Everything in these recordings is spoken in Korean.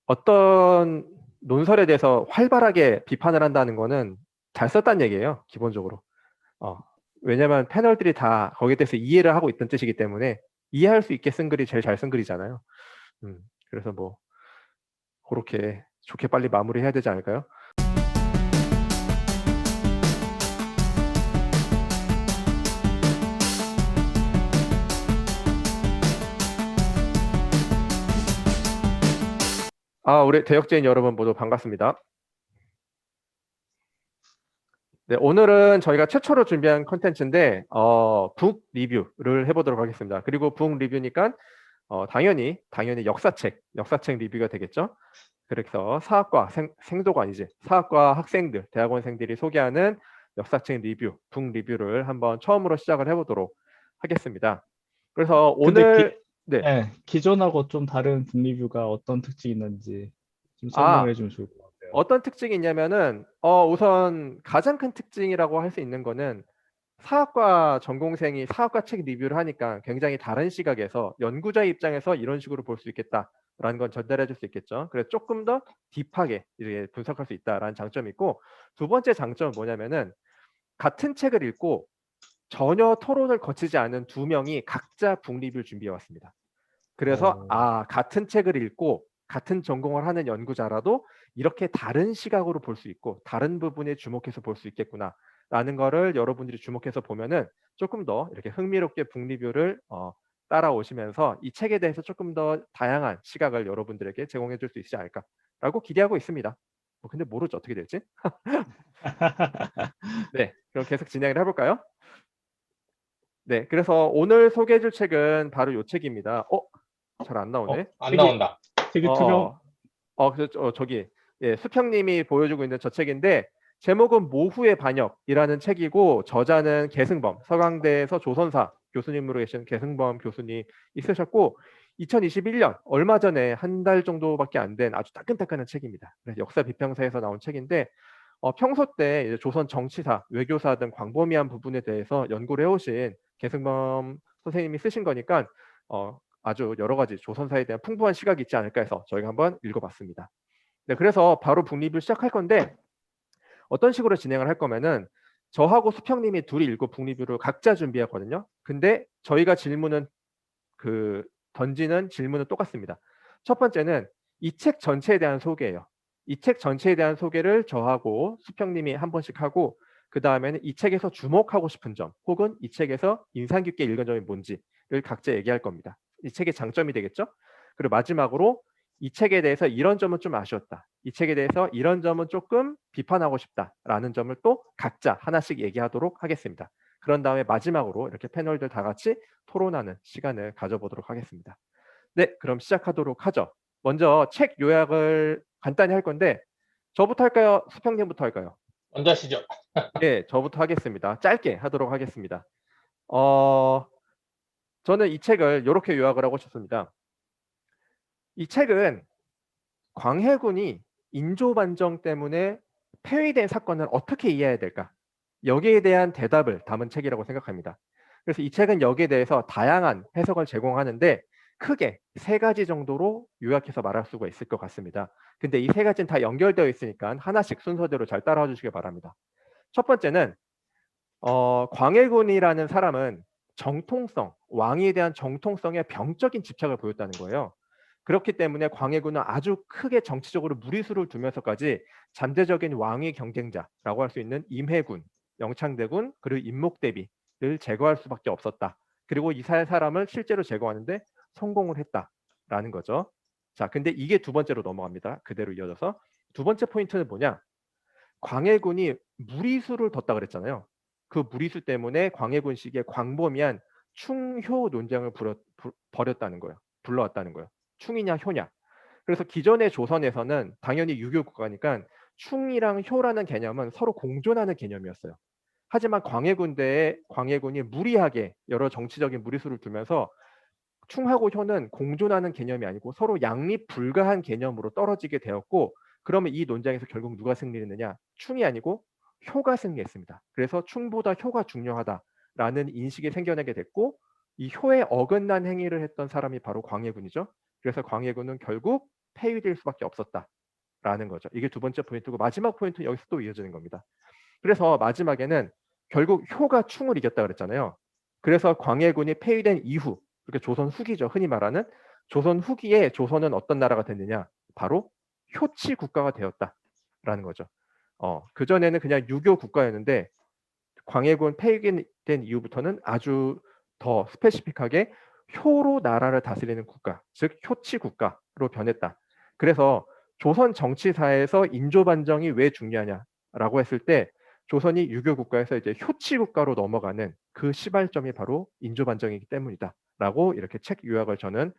어떤 논설에 대해서 활발하게 비판을 한다는 거는 잘 썼다는 얘기예요, 기본적으로. 어, 왜냐면 패널들이 다 거기에 대해서 이해를 하고 있던 뜻이기 때문에 이해할 수 있게 쓴 글이 제일 잘 쓴 글이잖아요. 그래서 뭐 그렇게 좋게 빨리 마무리해야 되지 않을까요? 우리 대역죄인 여러분 모두 반갑습니다. 네, 오늘은 저희가 최초로 준비한 컨텐츠인데 북 리뷰를 해보도록 하겠습니다. 그리고 북 리뷰니까 당연히 역사책 리뷰가 되겠죠. 그래서 사학과 생도관이지 사학과 학생들, 대학원생들이 소개하는 역사책 리뷰, 북 리뷰를 한번 처음으로 시작을 해보도록 하겠습니다. 그래서 근데 오늘 네, 기존하고 좀 다른 북리뷰가 어떤 특징이 있는지 좀 설명을 아 해주면 좋을 것 같아요. 어떤 특징이 있냐면은 우선 가장 큰 특징이라고 할 수 있는 거는 사학과 전공생이 사학과 책 리뷰를 하니까 굉장히 다른 시각에서 연구자의 입장에서 이런 식으로 볼 수 있겠다라는 건 전달해 줄 수 있겠죠. 그래서 조금 더 딥하게 이렇게 분석할 수 있다라는 장점이 있고, 두 번째 장점은 뭐냐면은 같은 책을 읽고 전혀 토론을 거치지 않은 두 명이 각자 북 리뷰를 준비해 왔습니다. 그래서 어, 같은 책을 읽고 같은 전공을 하는 연구자라도 이렇게 다른 시각으로 볼 수 있고 다른 부분에 주목해서 볼 수 있겠구나 라는 거를 여러분들이 주목해서 보면은 조금 더 이렇게 흥미롭게 북 리뷰를 따라오시면서 이 책에 대해서 조금 더 다양한 시각을 여러분들에게 제공해 줄 수 있지 않을까라고 기대하고 있습니다. 근데 모르죠, 어떻게 될지. 네, 그럼 계속 진행을 해볼까요? 네, 그래서 오늘 소개해 줄 책은 바로 이 책입니다. 잘 안 나오네. 안 되게 나온다. 되게 투명. 어, 저기 수평님이 보여주고 있는 저 책인데 제목은 모후의 반역이라는 책이고 저자는 계승범, 서강대에서 조선사 교수님으로 계신 계승범 교수님 있으셨고 2021년 얼마 전에 한 달 정도밖에 안 된 아주 따끈따끈한 책입니다. 역사 비평사에서 나온 책인데 평소 때 이제 조선 정치사, 외교사 등 광범위한 부분에 대해서 연구를 해오신 계승범 선생님이 쓰신 거니까 아주 여러 가지 조선사에 대한 풍부한 시각이 있지 않을까 해서 저희가 한번 읽어봤습니다. 네, 그래서 바로 북리뷰 시작할 건데 어떤 식으로 진행을 할 거면은 저하고 수평님이 둘이 읽고 북리뷰를 각자 준비했거든요. 근데 저희가 던지는 질문은 똑같습니다. 첫 번째는 이 책 전체에 대한 소개예요. 이 책 전체에 대한 소개를 저하고 수평님이 한 번씩 하고 그 다음에는 이 책에서 주목하고 싶은 점 혹은 이 책에서 인상 깊게 읽은 점이 뭔지를 각자 얘기할 겁니다. 이 책의 장점이 되겠죠. 그리고 마지막으로 이 책에 대해서 이런 점은 좀 아쉬웠다. 이 책에 대해서 이런 점은 조금 비판하고 싶다라는 점을 또 각자 하나씩 얘기하도록 하겠습니다. 그런 다음에 마지막으로 이렇게 패널들 다 같이 토론하는 시간을 가져보도록 하겠습니다. 네, 그럼 시작하도록 하죠. 먼저 책 요약을 간단히 할 건데 저부터 할까요? 수평님부터 할까요? 먼저 하시죠. 네, 저부터 하겠습니다. 짧게 하도록 하겠습니다. 저는 이 책을 이렇게 요약을 하고 싶습니다. 이 책은 광해군이 인조반정 때문에 폐위된 사건을 어떻게 이해해야 될까? 여기에 대한 대답을 담은 책이라고 생각합니다. 그래서 이 책은 여기에 대해서 다양한 해석을 제공하는데 크게 세 가지 정도로 요약해서 말할 수가 있을 것 같습니다. 근데 이 세 가지는 다 연결되어 있으니까 하나씩 순서대로 잘 따라와 주시기 바랍니다. 첫 번째는 광해군이라는 사람은 정통성, 왕위에 대한 정통성에 병적인 집착을 보였다는 거예요. 그렇기 때문에 광해군은 아주 크게 정치적으로 무리수를 두면서까지 잠재적인 왕위 경쟁자라고 할 수 있는 임해군, 영창대군, 그리고 임목대비를 제거할 수밖에 없었다. 그리고 이 사람을 실제로 제거하는데 성공을 했다라는 거죠. 자, 근데 이게 두 번째로 넘어갑니다. 그대로 이어져서 두 번째 포인트는 뭐냐? 광해군이 무리수를 뒀다 그랬잖아요. 그 무리수 때문에 광해군식의 광범위한 충효 논쟁을 벌였다는 거예요. 불러왔다는 거예요. 충이냐 효냐. 그래서 기존의 조선에서는 당연히 유교 국가니까 충이랑 효라는 개념은 서로 공존하는 개념이었어요. 하지만 광해군이 무리하게 여러 정치적인 무리수를 두면서 충하고 효는 공존하는 개념이 아니고 서로 양립 불가한 개념으로 떨어지게 되었고 그러면 이 논쟁에서 결국 누가 승리했느냐? 충이 아니고 효가 승리했습니다. 그래서 충보다 효가 중요하다라는 인식이 생겨나게 됐고 이 효에 어긋난 행위를 했던 사람이 바로 광해군이죠. 그래서 광해군은 결국 폐위될 수밖에 없었다라는 거죠. 이게 두 번째 포인트고 마지막 포인트는 여기서 또 이어지는 겁니다. 그래서 마지막에는 결국 효가 충을 이겼다 그랬잖아요. 그래서 광해군이 폐위된 이후, 그러니까 조선 후기죠. 흔히 말하는 조선 후기에 조선은 어떤 나라가 됐느냐? 바로 효치 국가가 되었다라는 거죠. 그전에는 그냥 유교 국가였는데 광해군 폐위된 이후부터는 아주 더 스페시픽하게 효로 나라를 다스리는 국가, 즉 효치 국가로 변했다. 그래서 조선 정치사에서 인조 반정이 왜 중요하냐라고 했을 때 조선이 유교 국가에서 이제 효치 국가로 넘어가는 그 시발점이 바로 인조 반정이기 때문이다라고 이렇게 책 요약을 저는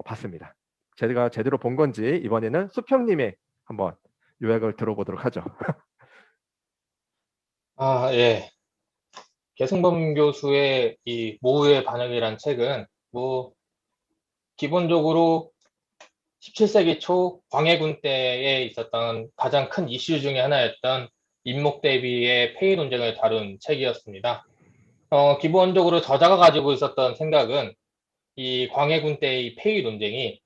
봤습니다. 제가 제대로 본 건지 이번에는 수평님의 한번 요약을 들어보도록 하죠. 아, 예. 계승범 교수의 이 모후의 반역이란 책은 뭐 기본적으로 17세기 초 광해군 때에 있었던 가장 큰 이슈 중에 하나였던 인목 대비의 폐위 논쟁을 다룬 책이었습니다. 기본적으로 저자가 가지고 있었던 생각은 이 광해군 때의 폐위 논쟁이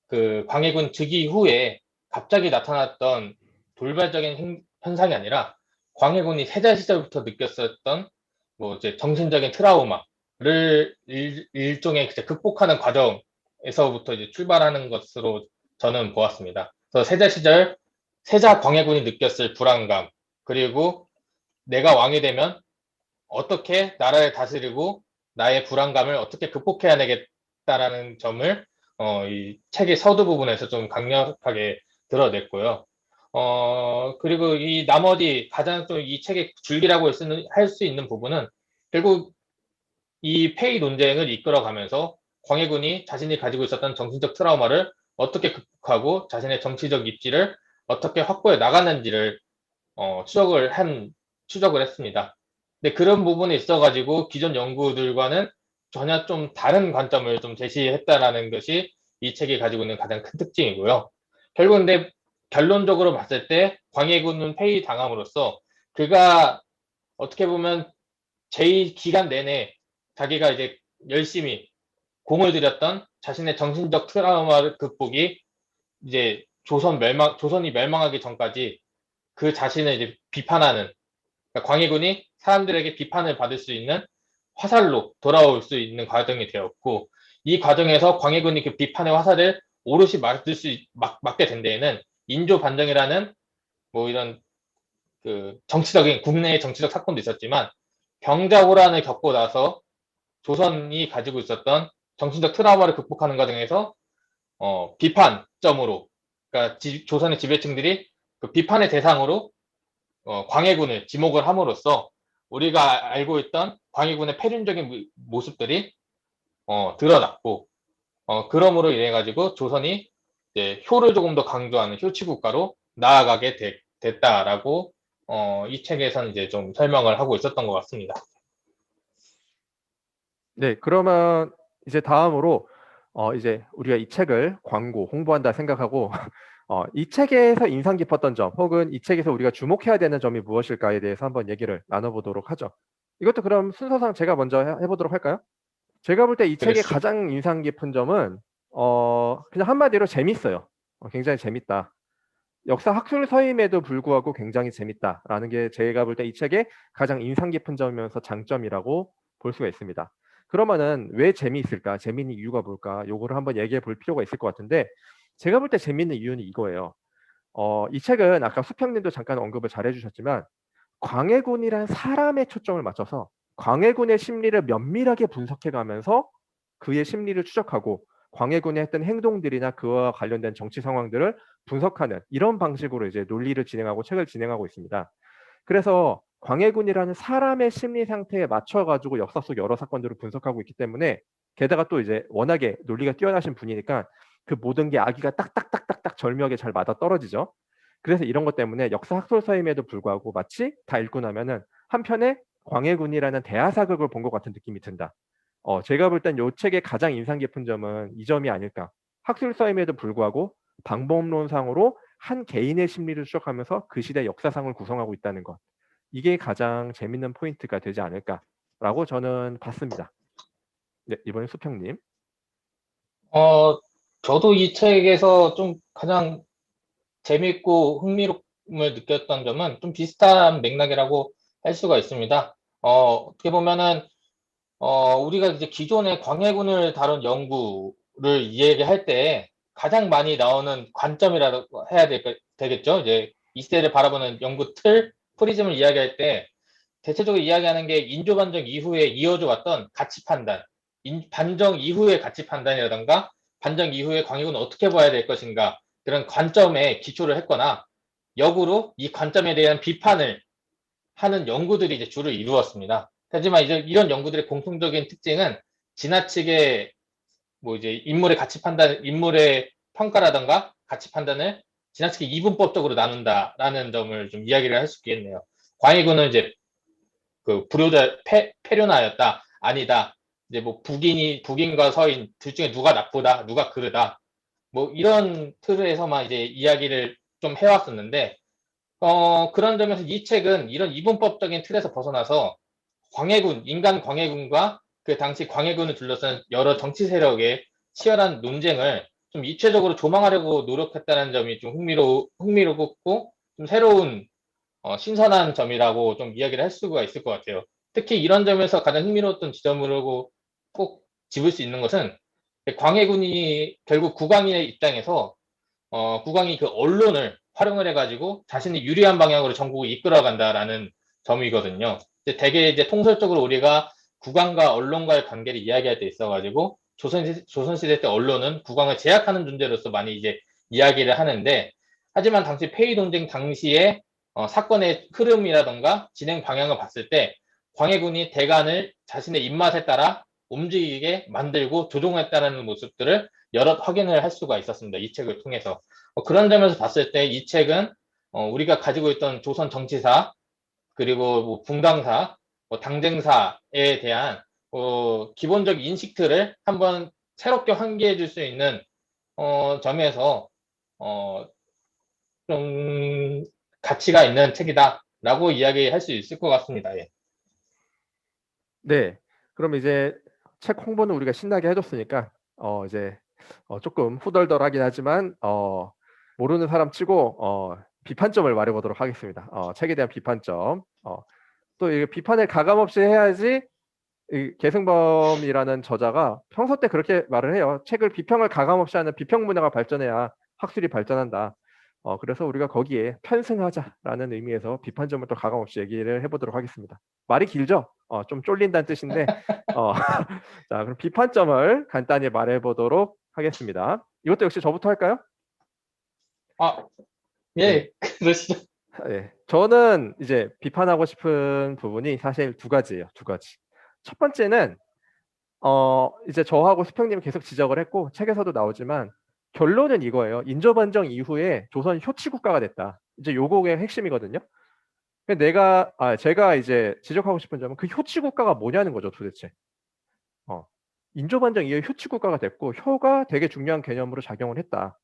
그 광해군 즉위 후에 갑자기 나타났던 돌발적인 현상이 아니라 광해군이 세자 시절부터 느꼈었던 뭐 이제 정신적인 트라우마를 일종의 이제 극복하는 과정에서부터 이제 출발하는 것으로 저는 보았습니다. 그래서 세자 시절 세자 광해군이 느꼈을 불안감, 그리고 내가 왕이 되면 어떻게 나라를 다스리고 나의 불안감을 어떻게 극복해야 되겠다라는 점을 이 책의 서두 부분에서 좀 강력하게 드러냈고요. 그리고 이 나머지 가장 좀 이 책의 줄기라고 할 수 있는 부분은 결국 이 폐위 논쟁을 이끌어가면서 광해군이 자신이 가지고 있었던 정신적 트라우마를 어떻게 극복하고 자신의 정치적 입지를 어떻게 확보해 나갔는지를 추적을 했습니다. 근데 그런 부분에 있어가지고 기존 연구들과는 전혀 좀 다른 관점을 좀 제시했다라는 것이 이 책이 가지고 있는 가장 큰 특징이고요. 결국 근데 결론적으로 봤을 때 광해군은 폐위 당함으로써 그가 어떻게 보면 제2 기간 내내 자기가 이제 열심히 공을 들였던 자신의 정신적 트라우마 극복이 이제 조선이 멸망하기 전까지 그 자신을 이제 비판하는, 그러니까 광해군이 사람들에게 비판을 받을 수 있는 화살로 돌아올 수 있는 과정이 되었고, 이 과정에서 광해군이 그 비판의 화살을 오롯이 맞게 된 데에는 인조 반정이라는 뭐 이런 그 국내의 정치적 사건도 있었지만 병자호란을 겪고 나서 조선이 가지고 있었던 정신적 트라우마를 극복하는 과정에서 비판점으로, 그러니까 조선의 지배층들이 그 비판의 대상으로 광해군을 지목을 함으로써 우리가 알고 있던 광해군의 패륜적인 모습들이 드러났고, 그러므로 인해 가지고 조선이 이제 효를 조금 더 강조하는 효치 국가로 나아가게 됐다라고 이 책에서는 이제 좀 설명을 하고 있었던 것 같습니다. 네, 그러면 이제 다음으로 이제 우리가 이 책을 광고, 홍보한다 생각하고 이 책에서 인상 깊었던 점 혹은 이 책에서 우리가 주목해야 되는 점이 무엇일까에 대해서 한번 얘기를 나눠보도록 하죠. 이것도 그럼 순서상 제가 먼저 해보도록 할까요? 제가 볼 때 이 책의 그러시죠. 가장 인상 깊은 점은 그냥 한마디로 재밌어요. 굉장히 재밌다. 역사 학술서임에도 불구하고 굉장히 재밌다라는 게 제가 볼 때 이 책의 가장 인상 깊은 점이면서 장점이라고 볼 수가 있습니다. 그러면은 왜 재미있을까? 재미있는 이유가 뭘까? 요거를 한번 얘기해 볼 필요가 있을 것 같은데 제가 볼 때 재미있는 이유는 이거예요. 이 책은 아까 수평님도 잠깐 언급을 잘 해주셨지만 광해군이란 사람에 초점을 맞춰서 광해군의 심리를 면밀하게 분석해 가면서 그의 심리를 추적하고 광해군이 했던 행동들이나 그와 관련된 정치 상황들을 분석하는 이런 방식으로 이제 논리를 진행하고 책을 진행하고 있습니다. 그래서 광해군이라는 사람의 심리 상태에 맞춰 가지고 역사 속 여러 사건들을 분석하고 있기 때문에 게다가 또 이제 워낙에 논리가 뛰어나신 분이니까 그 모든 게 아기가 딱딱딱딱딱 절묘하게 잘 맞아떨어지죠. 그래서 이런 것 때문에 역사 학술서임에도 불구하고 마치 다 읽고 나면은 한편의 광해군이라는 대하사극을 본 것 같은 느낌이 든다. 제가 볼 땐 요 책의 가장 인상 깊은 점은 이 점이 아닐까. 학술서임에도 불구하고 방법론상으로 한 개인의 심리를 추적하면서 그 시대 역사상을 구성하고 있다는 것. 이게 가장 재밌는 포인트가 되지 않을까라고 저는 봤습니다. 네, 이번엔 수평님. 저도 이 책에서 좀 가장 재밌고 흥미로움을 느꼈던 점은 좀 비슷한 맥락이라고 할 수가 있습니다. 어떻게 보면은 우리가 이제 기존의 광해군을 다룬 연구를 이야기할 때 가장 많이 나오는 관점이라고 해야 되겠죠. 이제 이 시대를 바라보는 연구 틀, 프리즘을 이야기할 때 대체적으로 이야기하는 게 인조 반정 이후에 이어져 왔던 가치 판단, 반정 이후의 가치 판단이라던가 반정 이후에 광해군을 어떻게 봐야 될 것인가 그런 관점에 기초를 했거나 역으로 이 관점에 대한 비판을 하는 연구들이 이제 주를 이루었습니다. 하지만 이제 이런 연구들의 공통적인 특징은 지나치게 뭐 이제 인물의 가치 판단, 인물의 평가라던가 가치 판단을 지나치게 이분법적으로 나눈다라는 점을 좀 이야기를 할 수 있겠네요. 광해군은 이제 그 패륜하였다. 아니다. 이제 뭐 북인과 서인 둘 중에 누가 나쁘다, 누가 그르다. 뭐 이런 틀에서만 이제 이야기를 좀 해왔었는데, 그런 점에서 이 책은 이런 이분법적인 틀에서 벗어나서 인간 광해군과 그 당시 광해군을 둘러싼 여러 정치 세력의 치열한 논쟁을 좀 입체적으로 조망하려고 노력했다는 점이 좀 흥미롭고 좀 새로운 신선한 점이라고 좀 이야기를 할 수가 있을 것 같아요. 특히 이런 점에서 가장 흥미로웠던 지점으로 꼭 집을 수 있는 것은 광해군이 결국 국왕의 입장에서 국왕이 그 언론을 활용을 해가지고 자신이 유리한 방향으로 전국을 이끌어간다라는 점이거든요. 대개 이제 통설적으로 우리가 국왕과 언론과의 관계를 이야기할 때 있어가지고 조선시대 때 언론은 국왕을 제약하는 존재로서 많이 이제 이야기를 하는데 하지만 당시 폐위 논쟁 당시에 사건의 흐름이라던가 진행 방향을 봤을 때 광해군이 대간을 자신의 입맛에 따라 움직이게 만들고 조종했다는 모습들을 여럿 확인을 할 수가 있었습니다. 이 책을 통해서. 그런 점에서 봤을 때 이 책은 우리가 가지고 있던 조선 정치사 그리고 뭐 분당사, 뭐 당쟁사에 대한 기본적 인식들을 한번 새롭게 환기해 줄 수 있는 점에서 어, 좀 가치가 있는 책이다라고 이야기할 수 있을 것 같습니다. 예. 네. 그럼 이제 책 홍보는 우리가 신나게 해줬으니까 이제 조금 후덜덜하긴 하지만 모르는 사람 치고 비판점을 말해보도록 하겠습니다. 책에 대한 비판점. 또 이 비판을 가감없이 해야지 이 계승범이라는 저자가 평소 때 그렇게 말을 해요. 책을 비평을 가감없이 하는 비평 문화가 발전해야 학술이 발전한다. 그래서 우리가 거기에 편승하자라는 의미에서 비판점을 또 가감없이 얘기를 해보도록 하겠습니다. 말이 길죠? 좀 쫄린다는 뜻인데 자, 그럼 비판점을 간단히 말해보도록 하겠습니다. 이것도 역시 저부터 할까요? 아, 네. 예, 그러시죠. 네. 저는 이제 비판하고 싶은 부분이 사실 두 가지예요. 두 가지. 첫 번째는 이제 저하고 수평님이 계속 지적을 했고 책에서도 나오지만 결론은 이거예요. 인조반정 이후에 조선 효치국가가 됐다. 이제 요거의 핵심이거든요. 근데 제가 이제 지적하고 싶은 점은 그 효치국가가 뭐냐는 거죠, 도대체. 인조반정 이후에 효치국가가 됐고 효가 되게 중요한 개념으로 작용을 했다.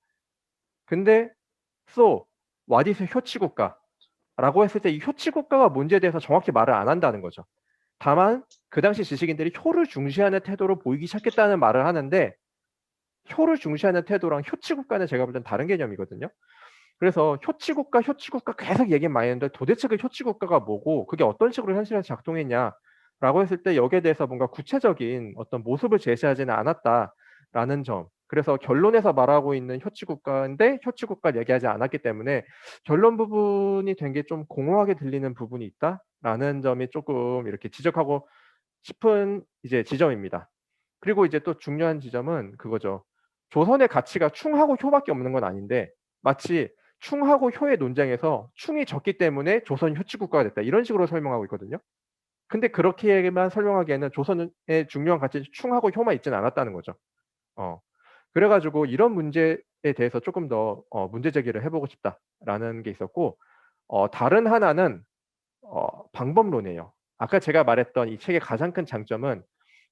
근데 so what is 효치국가라고 했을 때 이 효치국가가 뭔지에 대해서 정확히 말을 안 한다는 거죠. 다만 그 당시 지식인들이 효를 중시하는 태도로 보이기 시작했다는 말을 하는데 효를 중시하는 태도랑 효치국가는 제가 볼 땐 다른 개념이거든요. 그래서 효치국가 계속 얘기 많이 했는데 도대체 그 효치국가가 뭐고 그게 어떤 식으로 현실에서 작동했냐라고 했을 때 여기에 대해서 뭔가 구체적인 어떤 모습을 제시하지는 않았다라는 점. 그래서 결론에서 말하고 있는 효치국가인데 효치국가를 얘기하지 않았기 때문에 결론 부분이 된 게 좀 공허하게 들리는 부분이 있다라는 점이 조금 이렇게 지적하고 싶은 이제 지점입니다. 그리고 이제 또 중요한 지점은 그거죠. 조선의 가치가 충하고 효밖에 없는 건 아닌데 마치 충하고 효의 논쟁에서 충이 졌기 때문에 조선이 효치국가가 됐다. 이런 식으로 설명하고 있거든요. 근데 그렇게만 설명하기에는 조선의 중요한 가치 충하고 효만 있지는 않았다는 거죠. 그래가지고 이런 문제에 대해서 조금 더 문제 제기를 해보고 싶다라는 게 있었고 다른 하나는 방법론이에요. 아까 제가 말했던 이 책의 가장 큰 장점은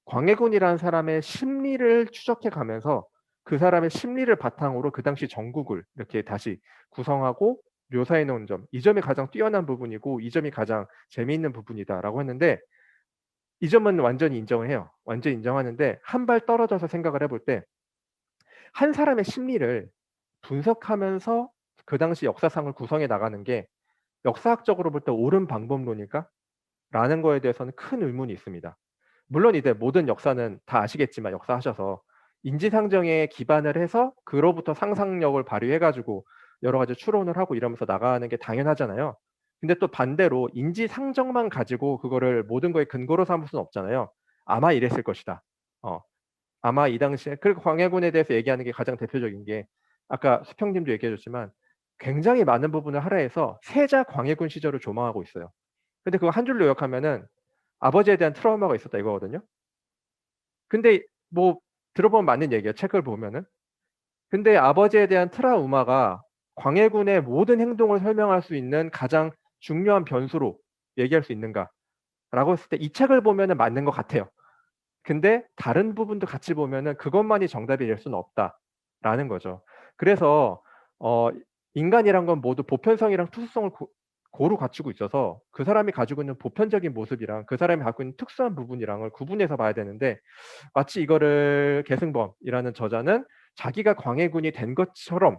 광해군이라는 사람의 심리를 추적해 가면서 그 사람의 심리를 바탕으로 그 당시 전국을 이렇게 다시 구성하고 묘사해 놓은 점, 이 점이 가장 뛰어난 부분이고 이 점이 가장 재미있는 부분이다라고 했는데 이 점은 완전히 인정을 해요. 완전히 인정하는데 한 발 떨어져서 생각을 해볼 때 한 사람의 심리를 분석하면서 그 당시 역사상을 구성해 나가는 게 역사학적으로 볼 때 옳은 방법론일까? 라는 거에 대해서는 큰 의문이 있습니다. 물론 이제 모든 역사는 다 아시겠지만 역사하셔서 인지상정에 기반을 해서 그로부터 상상력을 발휘해 가지고 여러 가지 추론을 하고 이러면서 나가는 게 당연하잖아요. 근데 또 반대로 인지상정만 가지고 그거를 모든 거에 근거로 삼을 수는 없잖아요. 아마 이랬을 것이다. 어. 아마 이 당시에 그리고 광해군에 대해서 얘기하는 게 가장 대표적인 게 아까 수평님도 얘기해 줬지만 굉장히 많은 부분을 할애해서 세자 광해군 시절을 조망하고 있어요. 근데 그거 한 줄로 요약하면은 아버지에 대한 트라우마가 있었다 이거거든요. 근데 뭐 들어보면 맞는 얘기예요, 책을 보면은. 근데 아버지에 대한 트라우마가 광해군의 모든 행동을 설명할 수 있는 가장 중요한 변수로 얘기할 수 있는가라고 했을 때 이 책을 보면은 맞는 것 같아요. 근데 다른 부분도 같이 보면은 그것만이 정답이 될 수는 없다라는 거죠. 그래서 인간이란 건 모두 보편성이랑 투수성을 고루 갖추고 있어서 그 사람이 가지고 있는 보편적인 모습이랑 그 사람이 갖고 있는 특수한 부분이랑을 구분해서 봐야 되는데 마치 이거를 계승범이라는 저자는 자기가 광해군이 된 것처럼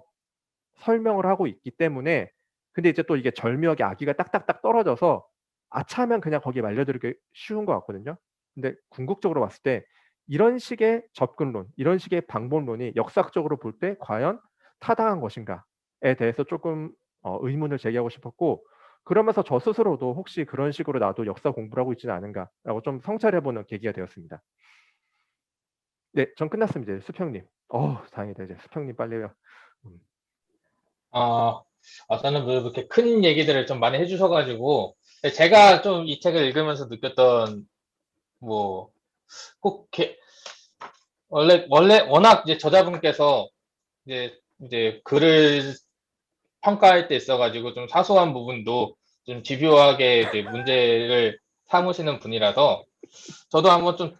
설명을 하고 있기 때문에 근데 이제 또 이게 절묘하게 아기가 딱딱딱 떨어져서 아차하면 그냥 거기에 말려들기 쉬운 것 같거든요. 근데 궁극적으로 봤을 때 이런 식의 접근론, 이런 식의 방법론이 역사적으로 볼 때 과연 타당한 것인가에 대해서 조금 의문을 제기하고 싶었고 그러면서 저 스스로도 혹시 그런 식으로 나도 역사 공부를 하고 있지는 않은가라고 좀 성찰해 보는 계기가 되었습니다. 네, 전 끝났습니다. 이제 수평님. 다행이다. 이제 수평님 빨리요. 아, 저는 뭐 이렇게 큰 얘기들을 좀 많이 해주셔가지고, 제가 좀 이 책을 읽으면서 느꼈던, 뭐, 꼭, 원래, 워낙 이제 저자분께서 이제 글을 평가할 때 있어가지고 좀 사소한 부분도 좀 집요하게 이제 문제를 삼으시는 분이라서, 저도 한번 좀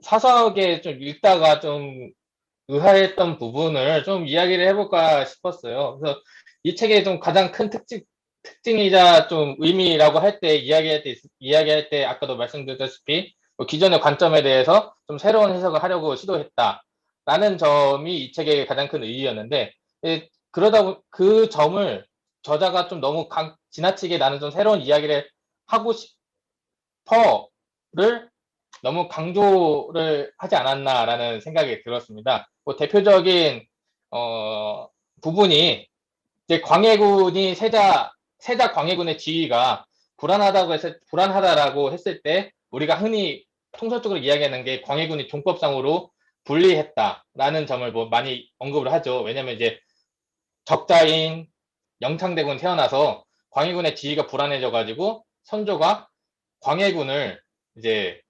사소하게 좀 읽다가 좀 의아했던 부분을 좀 이야기를 해볼까 싶었어요. 그래서 이 책의 좀 가장 큰 특징이자 좀 의미라고 할 때, 이야기할 때 아까도 말씀드렸다시피 뭐 기존의 관점에 대해서 좀 새로운 해석을 하려고 시도했다라는 점이 이 책의 가장 큰 의의였는데, 그 점을 저자가 좀 너무 지나치게 나는 좀 새로운 이야기를 하고 싶어를 너무 강조를 하지 않았나라는 생각이 들었습니다. 뭐 대표적인 부분이 이제 광해군이 세자 광해군의 지위가 불안하다라고 했을 때 우리가 흔히 통설적으로 이야기하는 게 광해군이 종법상으로 불리했다라는 점을 뭐 많이 언급을 하죠. 왜냐면 이제 적자인 영창대군 태어나서 광해군의 지위가 불안해져가지고 선조가 광해군을 이제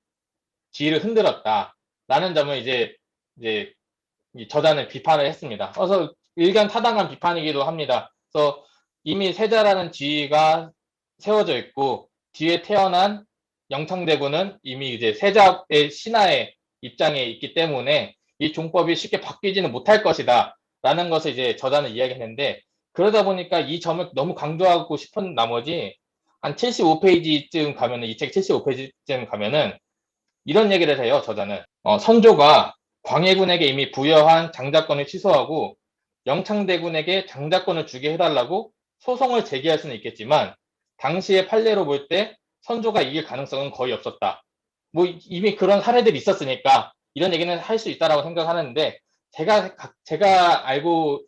지위를 흔들었다라는 점을 이제 이 저자는 비판을 했습니다. 그래서 일견 타당한 비판이기도 합니다. 그래서 이미 세자라는 지위가 세워져 있고 뒤에 태어난 영창대군은 이미 이제 세자의 신하의 입장에 있기 때문에 이 종법이 쉽게 바뀌지는 못할 것이다 라는 것을 이제 저자는 이야기했는데 그러다 보니까 이 점을 너무 강조하고 싶은 나머지 한 75페이지쯤 가면은 이 책 75페이지쯤 가면은 이런 얘기를 해요. 저자는 선조가 광해군에게 이미 부여한 장자권을 취소하고 영창대군에게 장자권을 주게 해달라고 소송을 제기할 수는 있겠지만 당시의 판례로 볼 때 선조가 이길 가능성은 거의 없었다. 뭐 이미 그런 사례들이 있었으니까 이런 얘기는 할 수 있다라고 생각하는데 제가 알고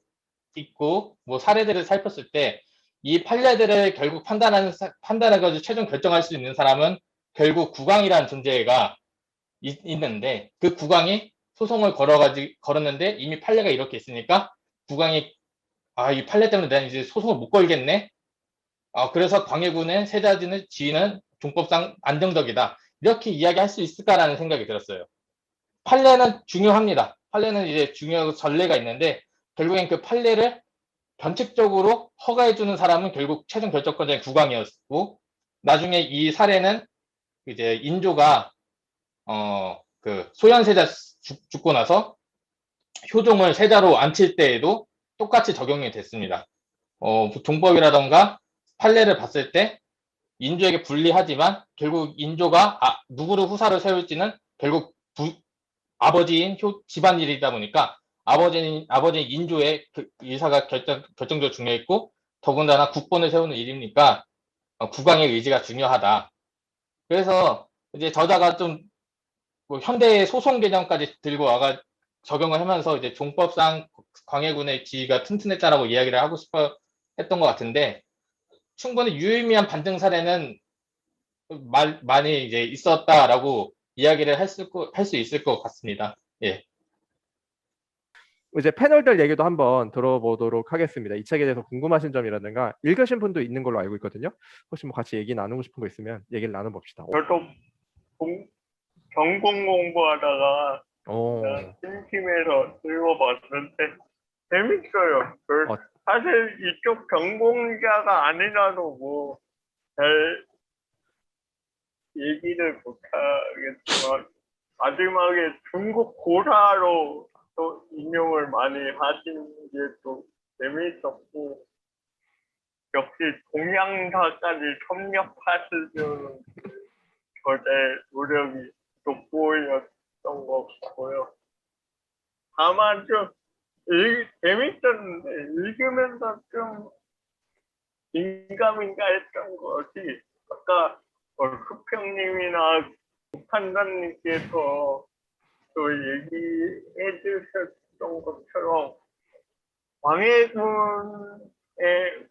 있고 뭐 사례들을 살폈을 때 이 판례들을 결국 판단해가지고 최종 결정할 수 있는 사람은 결국 국왕이라는 존재가 있는데 그 국왕이 소송을 걸었는데 이미 판례가 이렇게 있으니까 국왕이 이 판례 때문에 내가 이제 소송을 못 걸겠네. 그래서 광해군의 세자진의 지위는 종법상 안정적이다. 이렇게 이야기할 수 있을까라는 생각이 들었어요. 판례는 중요합니다. 판례는 이제 중요하고 전례가 있는데 결국엔 그 판례를 변칙적으로 허가해주는 사람은 결국 최종 결정권자인 국왕이었고 나중에 이 사례는 이제 인조가 그 소현세자 죽고 나서 효종을 세자로 앉힐 때에도 똑같이 적용이 됐습니다. 종법이라던가 판례를 봤을 때 인조에게 불리하지만 결국 인조가 누구를 후사로 세울지는 결국 아버지인 집안일이다 보니까 아버지 인조의 그 의사가 결정적으로 중요했고 더군다나 국본을 세우는 일이니까 국왕의 의지가 중요하다. 그래서 이제 저자가 좀 뭐 현대의 소송 개념까지 들고 와가 적용을 하면서 이제 종법상 광해군의 지위가 튼튼했다라고 이야기를 하고 싶어 했던 것 같은데 충분히 유의미한 반증 사례는 많이 이제 있었다라고 이야기를 할 수 있을 것 같습니다. 예. 이제 패널들 얘기도 한번 들어보도록 하겠습니다. 이 책에 대해서 궁금하신 점이라든가 읽으신 분도 있는 걸로 알고 있거든요. 혹시 뭐 같이 얘기 나누고 싶은 거 있으면 얘기를 나눠봅시다. 저도 전공 공부하다가 어, 심심해서 읽어봤는데 재밌어요. 어. 사실 이쪽 전공자가 아니라도 뭐 잘 얘기를 못하겠지만 마지막에 중국 고사로 또 인용을 많이 하시는 게 또 재미있었고 역시 동양사까지 섭렵하시는 저의 노력이 돋보였던 것 같고요. 다만 좀 재밌었는데 읽으면서 좀 민감인가 했던 것이 아까 수평님이나 판단님께서 또 얘기해 주셨던 것처럼 광해군의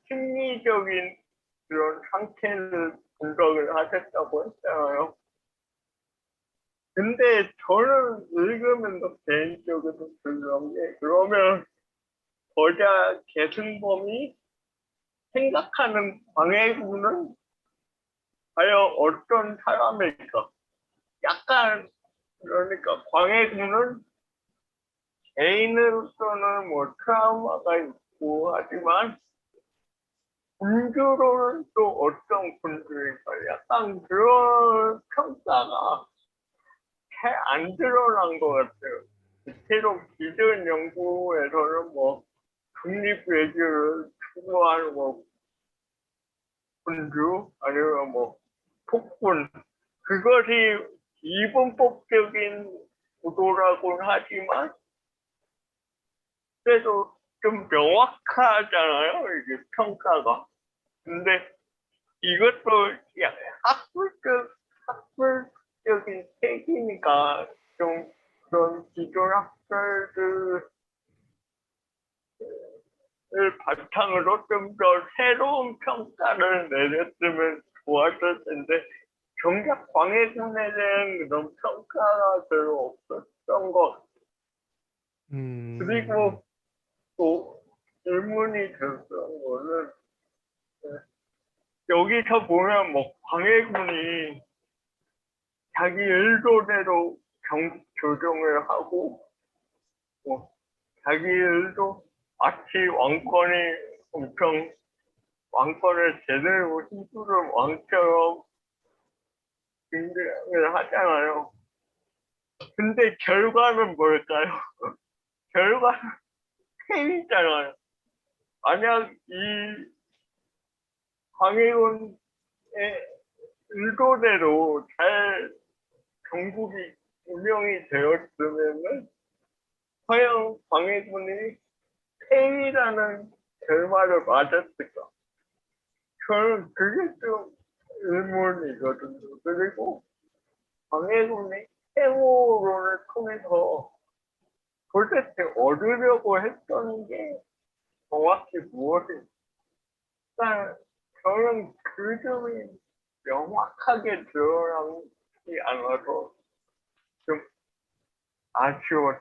심리적인 그런 상태를 분석을 하셨다고 했잖아요. 근데 저는 읽으면서 개인적으로 들은 게 그러면 거자 계승범이 생각하는 광해군은 과연 어떤 사람일까? 약간 그러니까 광해군은 개인으로서는 뭐 트라우마가 있고 하지만 군주로는 또 어떤 군주일까? 약간 그런 평가가 잘 안 드러난 것 같아요. 실제로 기존 연구에서는 뭐 독립외교를 추구하는 뭐 군주 아니면 뭐 폭군 그것이 이분법적인 구도라고는 하지만 그래도 좀 명확하잖아요 이게 평가가. 근데 이것도 학술적인 책이니까 좀 그런 기존 학설들을 바탕으로 좀 더 새로운 평가를 내렸으면 좋았을 텐데 정작 광해군에 대한 그런 평가가 별로 없었던 것 같아요. 그리고 또 질문이 들었던 거는 여기서 보면 뭐 광해군이 자기 의도대로 조정을 하고 뭐 자기 의도 마치 왕권을 제대로 휘두른 왕처럼 등장을 하잖아요. 근데 결과는 뭘까요? 결과는 패이잖아요. 만약 이 광해군의 의도대로 잘 경국이 운영이 되었으면은 과연 광해군이 패이라는 결말을 맞았을까? 저는 그게 좀 의문이거든요. 그리고 광해군이 해모론을 통해서 도대체 얻으려고 했던 게 정확히 무엇일까? 저는 그 점이 명확하게 드러나지 않아서 좀 아쉬웠어요.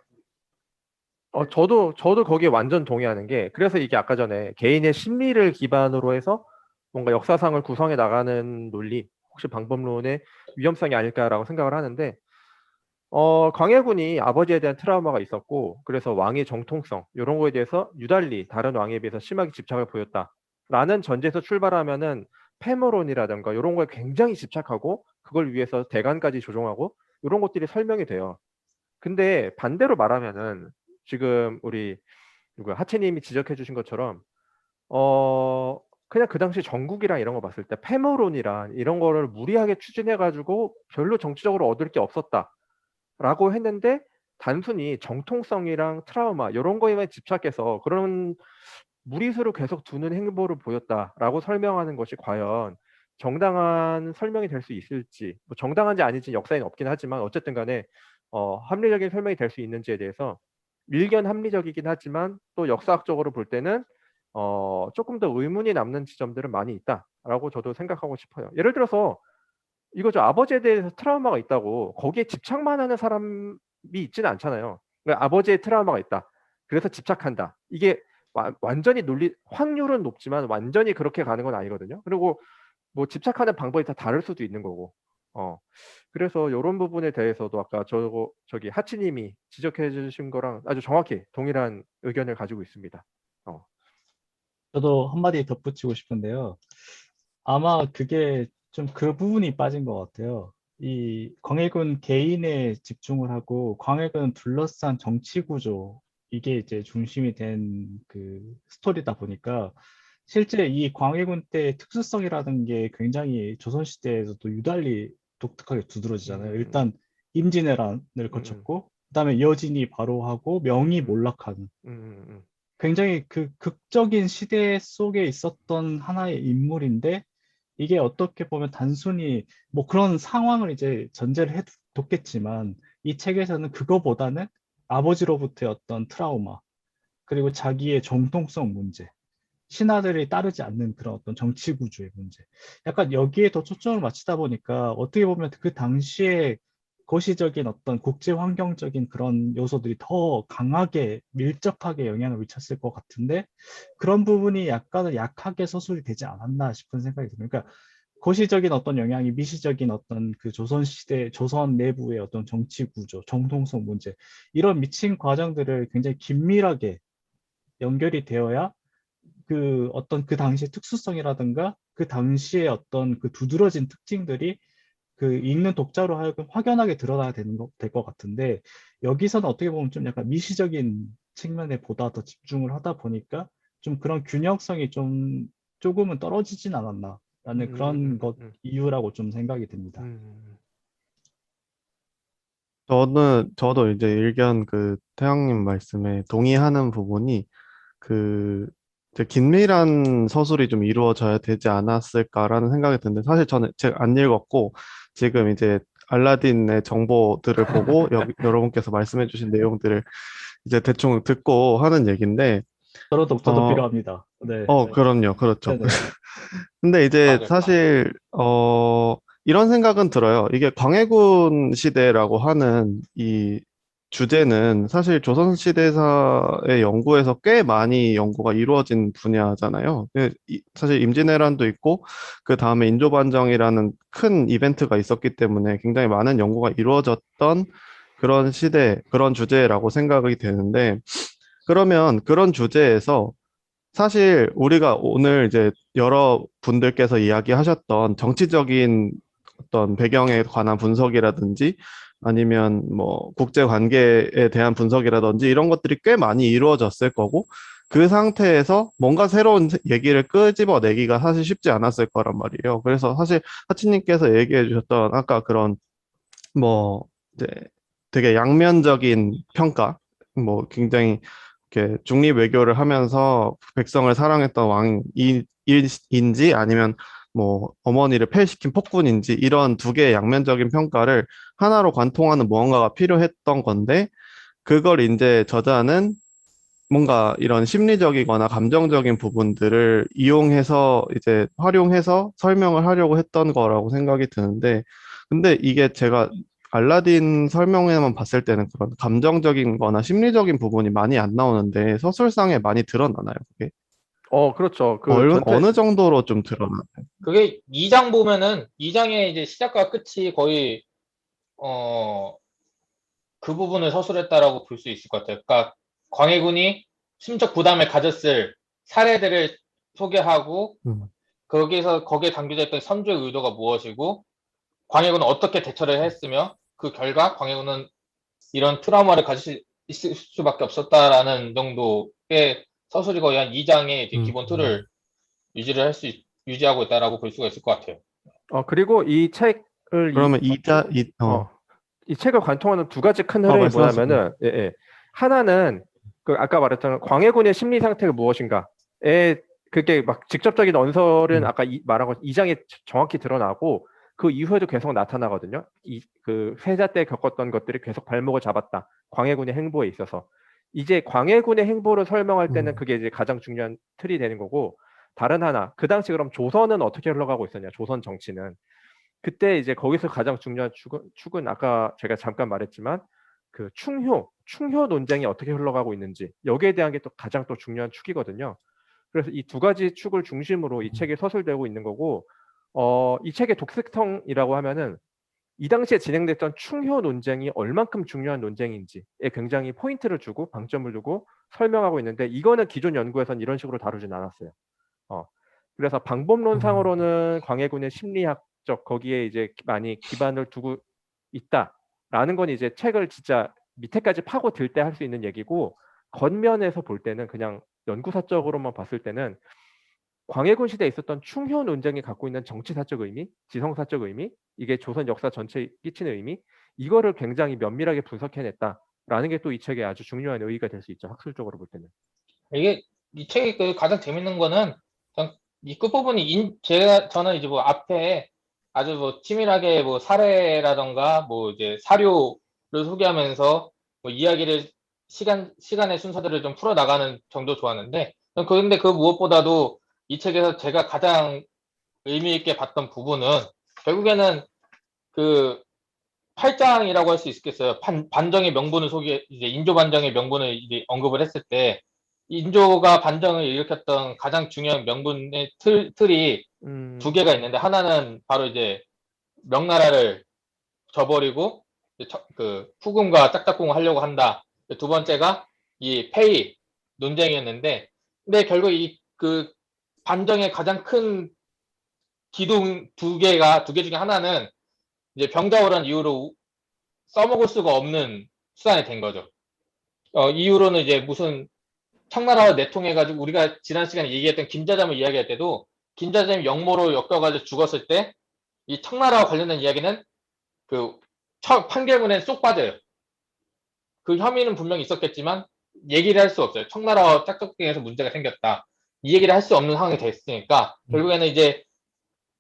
저도 거기에 완전 동의하는 게 그래서 이게 아까 전에 개인의 심리를 기반으로 해서 뭔가 역사상을 구성해 나가는 논리 혹시 방법론의 위험성이 아닐까라고 생각을 하는데 광해군이 아버지에 대한 트라우마가 있었고 그래서 왕의 정통성 이런 거에 대해서 유달리 다른 왕에 비해서 심하게 집착을 보였다라는 전제에서 출발하면은 패모론이라든가 이런 거에 굉장히 집착하고 그걸 위해서 대간까지 조종하고 이런 것들이 설명이 돼요. 근데 반대로 말하면은 지금 우리 하채님이 지적해 주신 것처럼 그냥 그 당시 정국이랑 이런 거 봤을 때 패모론이란 이런 거를 무리하게 추진해 가지고 별로 정치적으로 얻을 게 없었다라고 했는데 단순히 정통성이랑 트라우마 요런 거에만 집착해서 그런 무리수를 계속 두는 행보를 보였다라고 설명하는 것이 과연 정당한 설명이 될 수 있을지, 뭐 정당한지 아닌지 역사에는 없긴 하지만 어쨌든 간에 합리적인 설명이 될 수 있는지에 대해서 일견 합리적이긴 하지만 또 역사학적으로 볼 때는 조금 더 의문이 남는 지점들은 많이 있다라고 저도 생각하고 싶어요. 예를 들어서 이거죠. 아버지에 대해서 트라우마가 있다고 거기에 집착만 하는 사람이 있지는 않잖아요. 그러니까 아버지의 트라우마가 있다. 그래서 집착한다. 이게 완전히 확률은 높지만 완전히 그렇게 가는 건 아니거든요. 그리고 뭐 집착하는 방법이 다 다를 수도 있는 거고. 그래서 요런 부분에 대해서도 아까 저기 하치님이 지적해 주신 거랑 아주 정확히 동일한 의견을 가지고 있습니다. 저도 한마디 덧붙이고 싶은데요. 아마 그게 좀 그 부분이 빠진 것 같아요. 이 광해군 개인에 집중을 하고 광해군 둘러싼 정치 구조, 이게 이제 중심이 된 그 스토리다 보니까 실제 이 광해군 때 특수성이라는 게 굉장히 조선시대에서도 유달리 독특하게 두드러지잖아요. 일단 임진왜란을 거쳤고 그다음에 여진이 바로 하고 명이 몰락하는, 굉장히 그 극적인 시대 속에 있었던 하나의 인물인데, 이게 어떻게 보면 단순히 뭐 그런 상황을 이제 전제를 해뒀겠지만 이 책에서는 그거보다는 아버지로부터의 어떤 트라우마, 그리고 자기의 정통성 문제, 신하들이 따르지 않는 그런 어떤 정치 구조의 문제, 약간 여기에 더 초점을 맞추다 보니까 어떻게 보면 그 당시에 거시적인 어떤 국제 환경적인 그런 요소들이 더 강하게 밀접하게 영향을 미쳤을 것 같은데, 그런 부분이 약간은 약하게 서술이 되지 않았나 싶은 생각이 듭니다. 그러니까 거시적인 어떤 영향이 미시적인 어떤 그 조선 시대, 조선 내부의 어떤 정치 구조, 정통성 문제, 이런 미친 과정들을 굉장히 긴밀하게 연결이 되어야 그 어떤 그 당시의 특수성이라든가 그 당시의 어떤 그 두드러진 특징들이 그 읽는 독자로 하여금 확연하게 드러나야 될 것 같은데, 여기서는 어떻게 보면 좀 약간 미시적인 측면에 보다 더 집중을 하다 보니까 좀 그런 균형성이 좀 조금은 떨어지진 않았나라는 그런 것 이유라고 좀 생각이 듭니다. 저도 이제 일견 그 태양님 말씀에 동의하는 부분이 그 이제 긴밀한 서술이 좀 이루어져야 되지 않았을까라는 생각이 드는데, 사실 저는 제가 안 읽었고 지금 이제 알라딘의 정보들을 보고 여러분께서 말씀해주신 내용들을 이제 대충 듣고 하는 얘기인데, 저도 필요합니다. 네. 그럼요, 그렇죠. 네네. 근데 이제 맞아요. 사실 이런 생각은 들어요. 이게 광해군 시대라고 하는 이 주제는 사실 조선시대사의 연구에서 꽤 많이 연구가 이루어진 분야잖아요. 사실 임진왜란도 있고 그 다음에 인조반정이라는 큰 이벤트가 있었기 때문에 굉장히 많은 연구가 이루어졌던 그런 시대, 그런 주제라고 생각이 되는데, 그러면 그런 주제에서 사실 우리가 오늘 이제 여러 분들께서 이야기하셨던 정치적인 어떤 배경에 관한 분석이라든지 아니면 뭐 국제 관계에 대한 분석이라든지 이런 것들이 꽤 많이 이루어졌을 거고, 그 상태에서 뭔가 새로운 얘기를 끄집어내기가 사실 쉽지 않았을 거란 말이에요. 그래서 사실 하치님께서 얘기해 주셨던 아까 그런 뭐 이제 되게 양면적인 평가, 뭐 굉장히 이렇게 중립 외교를 하면서 백성을 사랑했던 왕인지 아니면 뭐 어머니를 폐시킨 폭군인지, 이런 두 개의 양면적인 평가를 하나로 관통하는 무언가가 필요했던 건데, 그걸 이제 저자는 뭔가 이런 심리적이거나 감정적인 부분들을 이용해서 이제 활용해서 설명을 하려고 했던 거라고 생각이 드는데, 근데 이게 제가 알라딘 설명에만 봤을 때는 그런 감정적인 거나 심리적인 부분이 많이 안 나오는데 서술상에 많이 드러나나요, 그게? 그렇죠. 그 전체 어느 정도로 좀 드러나나요? 그게 2장 보면은 2장의 이제 시작과 끝이 거의 그 부분을 서술했다라고 볼 수 있을 것 같아요. 그러니까 광해군이 심적 부담을 가졌을 사례들을 소개하고 거기에 담겨져 있던 선조의 의도가 무엇이고 광해군은 어떻게 대처를 했으며 그 결과 광해군은 이런 트라우마를 있을 수밖에 없었다라는 정도의 서술이 거의 한 2장의 이제 기본 틀을 유지하고 있다라고 볼 수가 있을 것 같아요. 그리고 이 책을 그러면 이 책을 관통하는 두 가지 큰 흐름이 말씀하세요. 뭐냐면은 하나는 그 아까 말했던 광해군의 심리 상태가 무엇인가에 그게 막 직접적인 언설은 아까 말한 것 2장에 정확히 드러나고 그 이후에도 계속 나타나거든요. 그 세자 때 겪었던 것들이 계속 발목을 잡았다. 광해군의 행보에 있어서. 이제 광해군의 행보를 설명할 때는 그게 이제 가장 중요한 틀이 되는 거고 다른 하나 그 당시 그럼 조선은 어떻게 흘러가고 있었냐? 조선 정치는 그때 이제 거기서 가장 중요한 축은 아까 제가 잠깐 말했지만 그 충효 논쟁이 어떻게 흘러가고 있는지 여기에 대한 게 또 가장 또 중요한 축이거든요. 그래서 이 두 가지 축을 중심으로 이 책이 서술되고 있는 거고 이 책의 독특성이라고 하면은 이 당시에 진행됐던 충효 논쟁이 얼만큼 중요한 논쟁인지에 굉장히 포인트를 주고 방점을 두고 설명하고 있는데 이거는 기존 연구에서는 이런 식으로 다루진 않았어요. 그래서 방법론상으로는 광해군의 심리학적 거기에 이제 많이 기반을 두고 있다라는 건 이제 책을 진짜 밑에까지 파고들 때 할 수 있는 얘기고 겉면에서 볼 때는 그냥 연구사적으로만 봤을 때는 광해군 시대에 있었던 충효 논쟁이 갖고 있는 정치사적 의미, 지성사적 의미, 이게 조선 역사 전체에 끼치는 의미, 이거를 굉장히 면밀하게 분석해냈다라는 게 또 이 책의 아주 중요한 의의가 될 수 있죠. 학술적으로 볼 때는. 이게 이 책의 그 가장 재밌는 거는 이 끝부분이 저는 이제 뭐 앞에 아주 뭐 치밀하게 뭐 사례라던가 뭐 이제 사료를 소개하면서 뭐 이야기를 시간의 순서대로 좀 풀어 나가는 정도 좋았는데 그런데 그 무엇보다도 이 책에서 제가 가장 의미 있게 봤던 부분은 결국에는 그 8장이라고 할 수 있겠어요. 반정의 명분을 이제 인조 반정의 명분을 이제 언급을 했을 때 인조가 반정을 일으켰던 가장 중요한 명분의 틀이 두 개가 있는데 하나는 바로 이제 명나라를 저버리고 그 후금과 짝짝꿍을 하려고 한다. 두 번째가 이 폐위 논쟁이었는데 근데 결국 이 그 반정의 가장 큰 기둥 두 개 중에 하나는 이제 병자호란 이후로 써먹을 수가 없는 수단이 된 거죠. 이후로는 이제 무슨 청나라와 내통해가지고 우리가 지난 시간에 얘기했던 김자잠을 이야기할 때도 김자잠이 역모로 엮여가지고 죽었을 때 이 청나라와 관련된 이야기는 그 판결문에 쏙 빠져요. 그 혐의는 분명히 있었겠지만 얘기를 할 수 없어요. 청나라와 짝짝꿍에서 문제가 생겼다. 이 얘기를 할 수 없는 상황이 됐으니까 결국에는 이제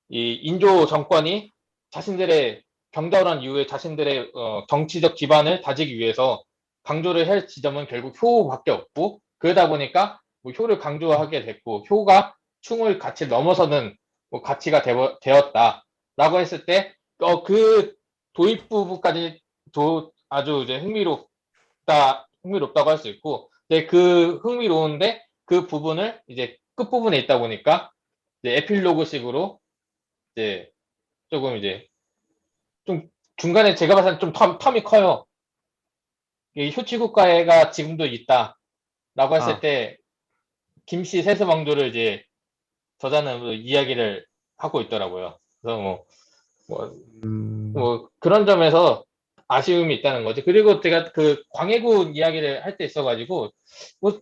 이 인조 정권이 자신들의 병자호란 이후에 자신들의 정치적 기반을 다지기 위해서 강조를 할 지점은 결국 효밖에 없고 그러다 보니까 뭐 효를 강조하게 됐고 효가 충을 가치 넘어서는 뭐 가치가 되었다라고 했을 때 그 도입 부분까지 아주 이제 흥미롭다고 할 수 있고 근데 그 흥미로운데 그 부분을 이제 끝부분에 있다 보니까 이제 에필로그식으로 이제 조금 이제 좀 중간에 제가 봤을 때 좀 텀이 커요. 이 효치국가가 지금도 있다라고 했을 때 김씨 세습왕조를 이제 저자는 이야기를 하고 있더라고요. 그래서 뭐 그런 점에서 아쉬움이 있다는 거지. 그리고 제가 그 광해군 이야기를 할 때 있어가지고 뭐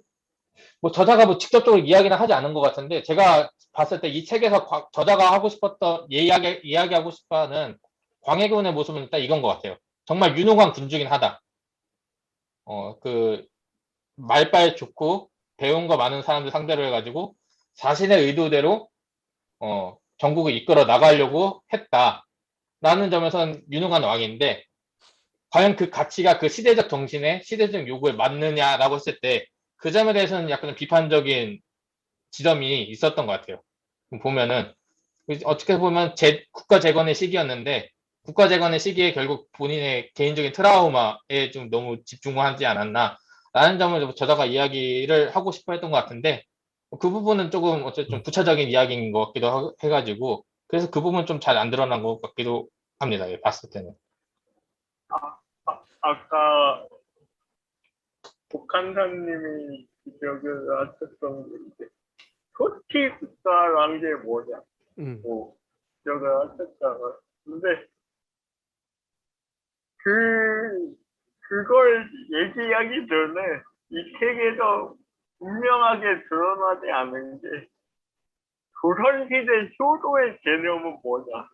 저자가 뭐 직접적으로 이야기는 하지 않은 것 같은데 제가 봤을 때 이 책에서 저자가 하고 싶었던 이야기하고 싶어하는 광해군의 모습은 딱 이건 것 같아요. 정말 유능한 군주긴 하다. 그 말빨 좋고 배운 거 많은 사람들 상대로 해가지고 자신의 의도대로 전국을 이끌어 나가려고 했다라는 점에서는 유능한 왕인데 과연 그 가치가 그 시대적 정신에 시대적 요구에 맞느냐라고 했을 때 그 점에 대해서는 약간 비판적인 지점이 있었던 것 같아요. 보면은 어떻게 보면 국가 재건의 시기였는데 국가 재건의 시기에 결국 본인의 개인적인 트라우마에 좀 너무 집중하지 않았나라는 점을 저자가 이야기를 하고 싶어 했던 것 같은데 그 부분은 조금 어쨌든 좀 부차적인 이야기인 것 같기도 해가지고 그래서 그 부분 좀 잘 안 드러난 것 같기도 합니다. 예, 봤을 때는. 아까 북한사님이 지적을 하셨던 게 이제 토치 국가라는 게 뭐냐 뭐 지적을 하셨잖아요. 근데 그걸 얘기하기 전에 이 책에서 분명하게 드러나지 않은 게 조선시대 효도의 개념은 뭐냐,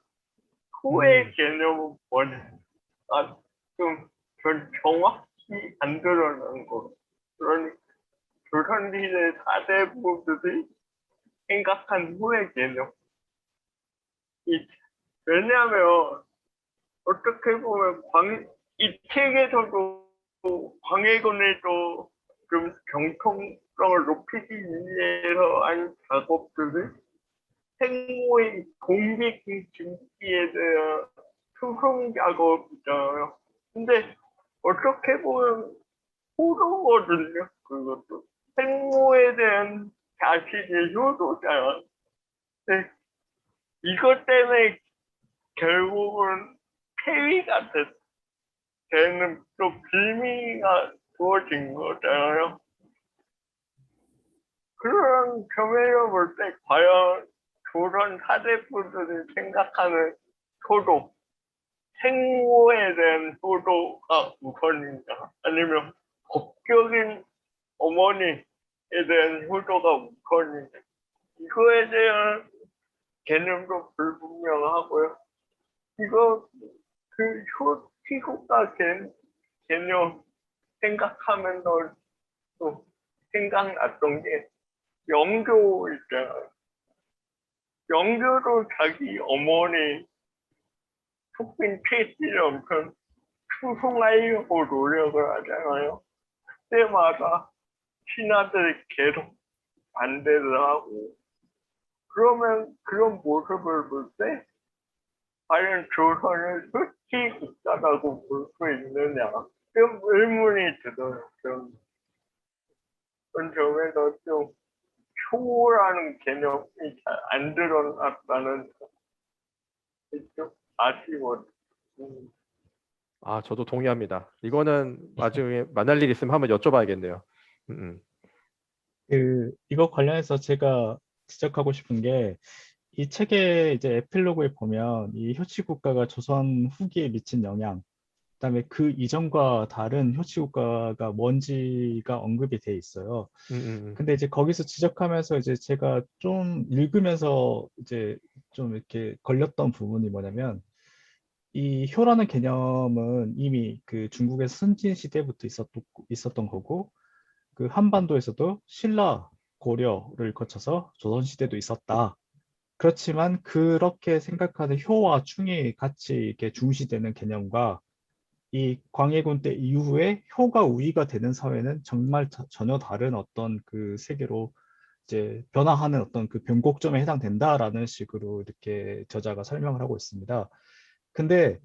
후의 개념은 뭐냐. 전 정확히 안 드러난 거. 그러니까 조선시대 4대 부들이 생각한 후의 개념. 왜냐하면 어떻게 보면 이 책에서도 광해군에도 좀 정통성을 높이기 위해서 한 작업들을 생모의 공백 증기에 대한 수송 작업이잖아요. 근데 어떻게 보면 호도거든요. 그것도 생모에 대한 자식의 효도잖아. 근데 이것 때문에 결국은 폐위가 되는 또 빌미가 주어진 거잖아요. 그런 점에서 볼 때 과연 조선 사대부들이 생각하는 효도, 생모에 대한 효도가 우선인가? 아니면 법적인 어머니에 대한 효도가 우선인가? 이거에 대한 개념도 불분명하고요. 이거 그 효티국가 개념 생각하면서 또 생각났던 게 영조 있잖아요. 영조도 자기 어머니 속빈 채씨를 엄청 추송하려고 노력을 하잖아요. 그때마다 신하들이 계속 반대를 하고, 그러면 그런 모습을 볼 때 과연 조선을 수치 국가라고 볼 수 있느냐, 좀 의문이 들어요. 그런 점에서 좀 효라는 개념이 잘 안 드러났다는 좀 아쉬워요. 아, 저도 동의합니다. 이거는 나중에 만날 일 있으면 한번 여쭤봐야겠네요. 이거 관련해서 제가 지적하고 싶은 게, 이 책의 이제 에필로그에 보면 이 효치 국가가 조선 후기에 미친 영향, 그다음에 그 이전과 다른 효치 국가가 뭔지가 언급이 돼 있어요. 근데 이제 거기서 지적하면서 이제 제가 좀 읽으면서 이제 좀 이렇게 걸렸던 부분이 뭐냐면, 이 효라는 개념은 이미 그 중국의 선진 시대부터 있었던 거고, 그 한반도에서도 신라, 고려를 거쳐서 조선 시대도 있었다. 그렇지만 그렇게 생각하는 효와 충이 같이 이렇게 중시되는 개념과 이 광해군 때 이후에 효가 우위가 되는 사회는 정말 전혀 다른 어떤 그 세계로 이제 변화하는 어떤 그 변곡점에 해당된다라는 식으로 이렇게 저자가 설명을 하고 있습니다. 근데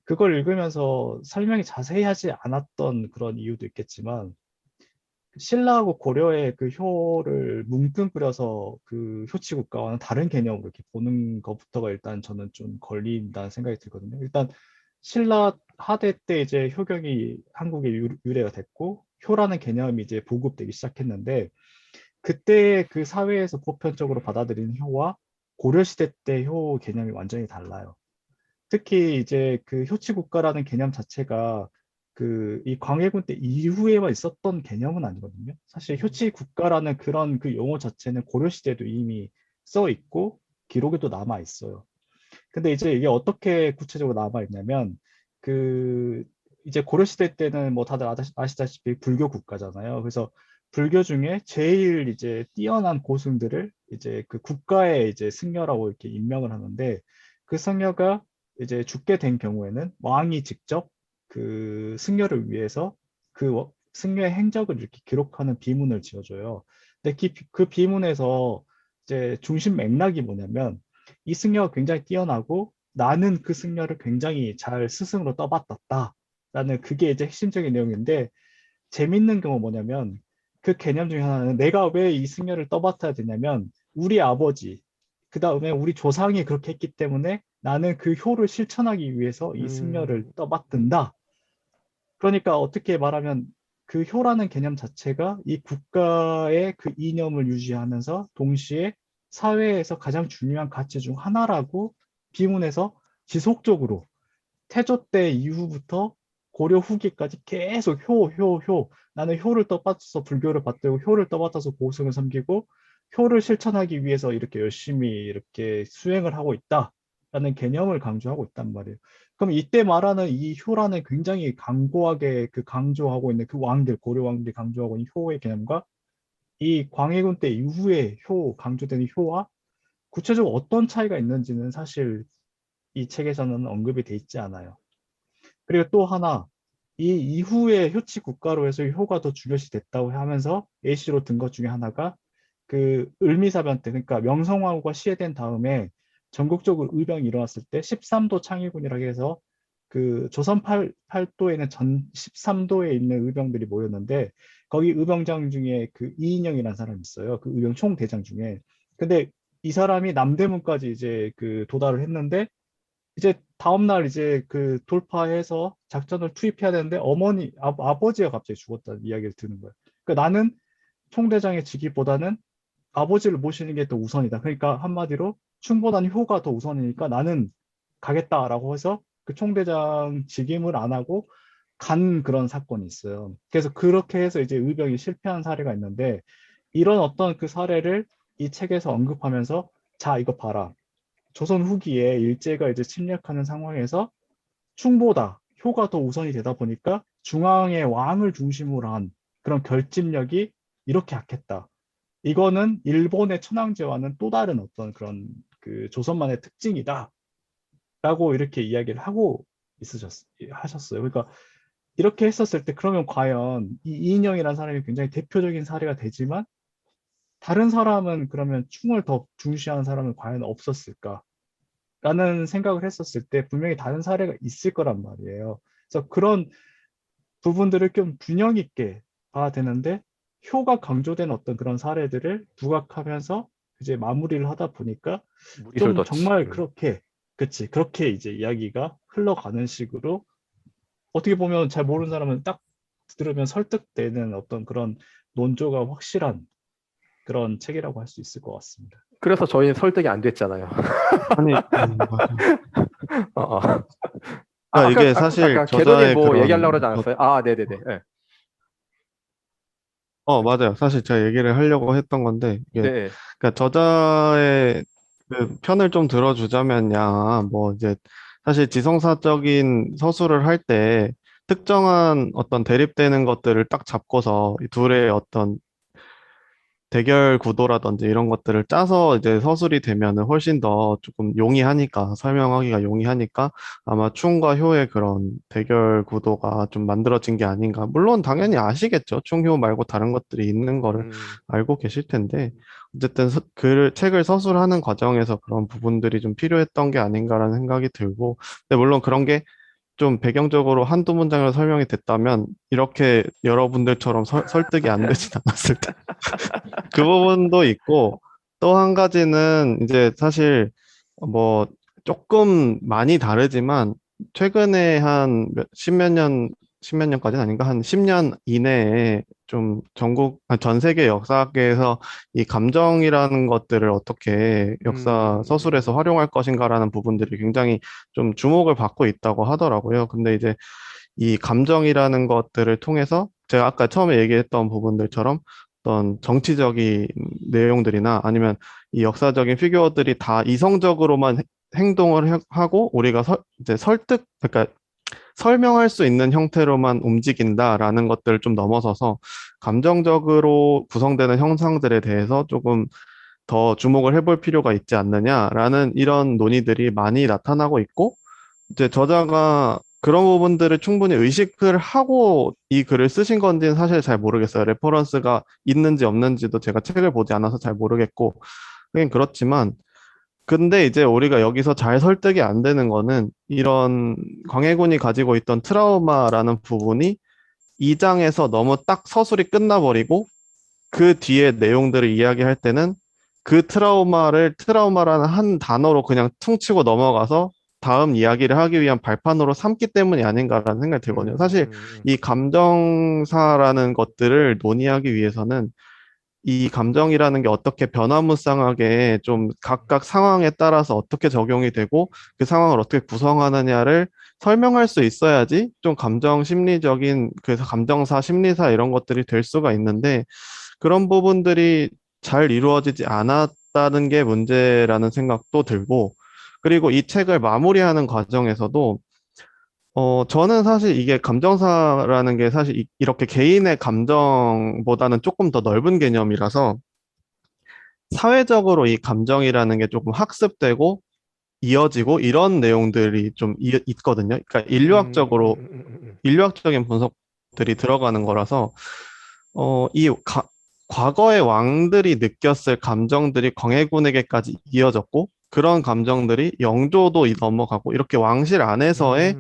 그걸 읽으면서 설명이 자세히 하지 않았던 그런 이유도 있겠지만, 신라하고 고려의 그 효를 뭉뚱그려서 그 효치 국가와는 다른 개념으로 이렇게 보는 것부터가 일단 저는 좀 걸린다는 생각이 들거든요. 일단 신라 하대 때 이제 효경이 한국에 유래가 됐고, 효라는 개념이 이제 보급되기 시작했는데, 그때 그 사회에서 보편적으로 받아들이는 효와 고려 시대 때 효 개념이 완전히 달라요. 특히 이제 그 효치 국가라는 개념 자체가 그 이 광해군 때 이후에만 있었던 개념은 아니거든요. 사실 효치 국가라는 그런 그 용어 자체는 고려 시대도 이미 써 있고 기록에도 남아 있어요. 근데 이제 이게 어떻게 구체적으로 남아 있냐면, 그 이제 고려 시대 때는 뭐 다들 아시다시피 불교 국가잖아요. 그래서 불교 중에 제일 이제 뛰어난 고승들을 이제 그 국가의 이제 승려라고 이렇게 임명을 하는데, 그 승려가 이제 죽게 된 경우에는 왕이 직접 그 승려를 위해서 그 승려의 행적을 이렇게 기록하는 비문을 지어줘요. 근데 그 비문에서 이제 중심 맥락이 뭐냐면, 이 승려가 굉장히 뛰어나고 나는 그 승려를 굉장히 잘 스승으로 떠받았다 라는 그게 이제 핵심적인 내용인데, 재밌는 경우 뭐냐면, 그 개념 중에 하나는 내가 왜 이 승려를 떠받아야 되냐면, 우리 아버지, 그 다음에 우리 조상이 그렇게 했기 때문에 나는 그 효를 실천하기 위해서 이 승려를 떠받든다. 그러니까 어떻게 말하면 그 효라는 개념 자체가 이 국가의 그 이념을 유지하면서 동시에 사회에서 가장 중요한 가치 중 하나라고 비문에서 지속적으로 태조 때 이후부터 고려 후기까지 계속 효. 나는 효를 떠받쳐서 불교를 받들고 효를 떠받쳐서 고승을 섬기고 효를 실천하기 위해서 이렇게 열심히 이렇게 수행을 하고 있다라는 개념을 강조하고 있단 말이에요. 그럼 이때 말하는 이 효라는 굉장히 강고하게 그 강조하고 있는 그 왕들, 고려 왕들이 강조하고 있는 효의 개념과 이 광해군 때 이후에 강조되는 효와 구체적으로 어떤 차이가 있는지는 사실 이 책에서는 언급이 돼 있지 않아요. 그리고 또 하나, 이 이후에 효치 국가로 해서 효가 더 중요시 됐다고 하면서 예시로 든 것 중에 하나가 그 을미사변 때, 그러니까 명성황후가 시해된 다음에 전국적으로 의병이 일어났을 때 13도 창의군이라고 해서 그 조선 팔도에는 전 13도에 있는 의병들이 모였는데 거기 의병장 중에 그 이인영이라는 사람이 있어요. 그 의병 총대장 중에. 근데 이 사람이 남대문까지 이제 그 도달을 했는데 이제 다음날 이제 그 돌파해서 작전을 투입해야 되는데 아버지가 갑자기 죽었다는 이야기를 듣는 거예요. 그러니까 나는 총대장의 직위보다는 아버지를 모시는 게 더 우선이다. 그러니까 한마디로 충보다는 효가 더 우선이니까 나는 가겠다라고 해서 그 총대장 직임을 안 하고 간 그런 사건이 있어요. 그래서 그렇게 해서 이제 의병이 실패한 사례가 있는데 이런 어떤 그 사례를 이 책에서 언급하면서 자, 이거 봐라. 조선 후기에 일제가 이제 침략하는 상황에서 충보다 효가 더 우선이 되다 보니까 중앙의 왕을 중심으로 한 그런 결집력이 이렇게 약했다. 이거는 일본의 천황제와는 또 다른 어떤 그런 그 조선만의 특징이다. 라고 이렇게 이야기를 하셨어요. 그러니까 이렇게 했었을 때 그러면 과연 이 이인영이라는 사람이 굉장히 대표적인 사례가 되지만 다른 사람은 그러면 충을 더 중시하는 사람은 과연 없었을까? 라는 생각을 했었을 때 분명히 다른 사례가 있을 거란 말이에요. 그래서 그런 부분들을 좀 균형 있게 봐야 되는데 효가 강조된 어떤 그런 사례들을 부각하면서 이제 마무리를 하다 보니까 좀 무리술도치. 정말 그렇게 이제 이야기가 흘러가는 식으로 어떻게 보면 잘 모르는 사람은 딱 들으면 설득되는 어떤 그런 논조가 확실한 그런 책이라고 할 수 있을 것 같습니다. 그래서 저희는 설득이 안 됐잖아요. 아니, 맞아요. 어, 어. 그러니까 이게 아까 사실 궤도님 저자의 뭐 얘기하려고 그런 그러지 않았어요? 아, 네네네. 네. 맞아요. 사실 제가 얘기를 하려고 했던 건데, 이게, 네. 그러니까 저자의 그 편을 좀 들어주자면야, 뭐 이제, 사실 지성사적인 서술을 할 때, 특정한 어떤 대립되는 것들을 딱 잡고서 이 둘의 어떤 대결 구도라든지 이런 것들을 짜서 이제 서술이 되면은 훨씬 더 조금 용이하니까, 설명하기가 용이하니까 아마 충과 효의 그런 대결 구도가 좀 만들어진 게 아닌가. 물론 당연히 아시겠죠. 충, 효 말고 다른 것들이 있는 거를 음, 알고 계실 텐데, 어쨌든 책을 서술하는 과정에서 그런 부분들이 좀 필요했던 게 아닌가라는 생각이 들고, 근데 물론 그런 게 좀 배경적으로 한두 문장으로 설명이 됐다면 이렇게 여러분들처럼 설득이 안 되진 않았을 텐데. 그 부분도 있고 또 한 가지는 이제 사실 뭐 조금 많이 다르지만 최근에 한 십몇 년까지는 아닌가 한 10년 이내에 좀 전 세계 역사계에서 이 감정이라는 것들을 어떻게 역사 서술에서 음. 활용할 것인가라는 부분들이 굉장히 좀 주목을 받고 있다고 하더라고요. 근데 이제 이 감정이라는 것들을 통해서 제가 아까 처음에 얘기했던 부분들처럼 어떤 정치적인 내용들이나 아니면 이 역사적인 피규어들이 다 이성적으로만 행동을 하고 우리가 이제 그러니까 설명할 수 있는 형태로만 움직인다라는 것들을 좀 넘어서서 감정적으로 구성되는 형상들에 대해서 조금 더 주목을 해볼 필요가 있지 않느냐라는 이런 논의들이 많이 나타나고 있고 이제 저자가 그런 부분들을 충분히 의식을 하고 이 글을 쓰신 건지는 사실 잘 모르겠어요. 레퍼런스가 있는지 없는지도 제가 책을 보지 않아서 잘 모르겠고, 하긴 그렇지만, 근데 이제 우리가 여기서 잘 설득이 안 되는 거는 이런 광해군이 가지고 있던 트라우마라는 부분이 이 장에서 너무 딱 서술이 끝나버리고 그 뒤에 내용들을 이야기할 때는 그 트라우마라는 한 단어로 그냥 퉁치고 넘어가서 다음 이야기를 하기 위한 발판으로 삼기 때문이 아닌가라는 생각이 들거든요. 사실 이 감정사라는 것들을 논의하기 위해서는 이 감정이라는 게 어떻게 변화무쌍하게 좀 각각 상황에 따라서 어떻게 적용이 되고 그 상황을 어떻게 구성하느냐를 설명할 수 있어야지 좀 감정 심리적인 그래서 감정사, 심리사 이런 것들이 될 수가 있는데 그런 부분들이 잘 이루어지지 않았다는 게 문제라는 생각도 들고, 그리고 이 책을 마무리하는 과정에서도 저는 사실 이게 감정사라는 게 사실 이렇게 개인의 감정보다는 조금 더 넓은 개념이라서 사회적으로 이 감정이라는 게 조금 학습되고 이어지고 이런 내용들이 좀 있거든요. 그러니까 인류학적인 분석들이 들어가는 거라서 과거의 왕들이 느꼈을 감정들이 광해군에게까지 이어졌고 그런 감정들이 영조도 넘어가고 이렇게 왕실 안에서의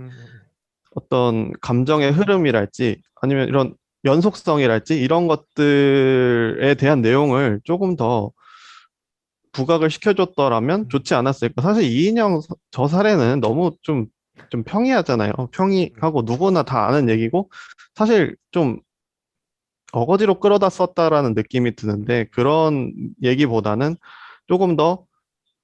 어떤 감정의 흐름이랄지 아니면 이런 연속성이랄지 이런 것들에 대한 내용을 조금 더 부각을 시켜줬더라면 좋지 않았을까. 사실 이인영 저 사례는 너무 좀 평이하잖아요. 평이하고 누구나 다 아는 얘기고 사실 좀 어거지로 끌어다 썼다라는 느낌이 드는데 그런 얘기보다는 조금 더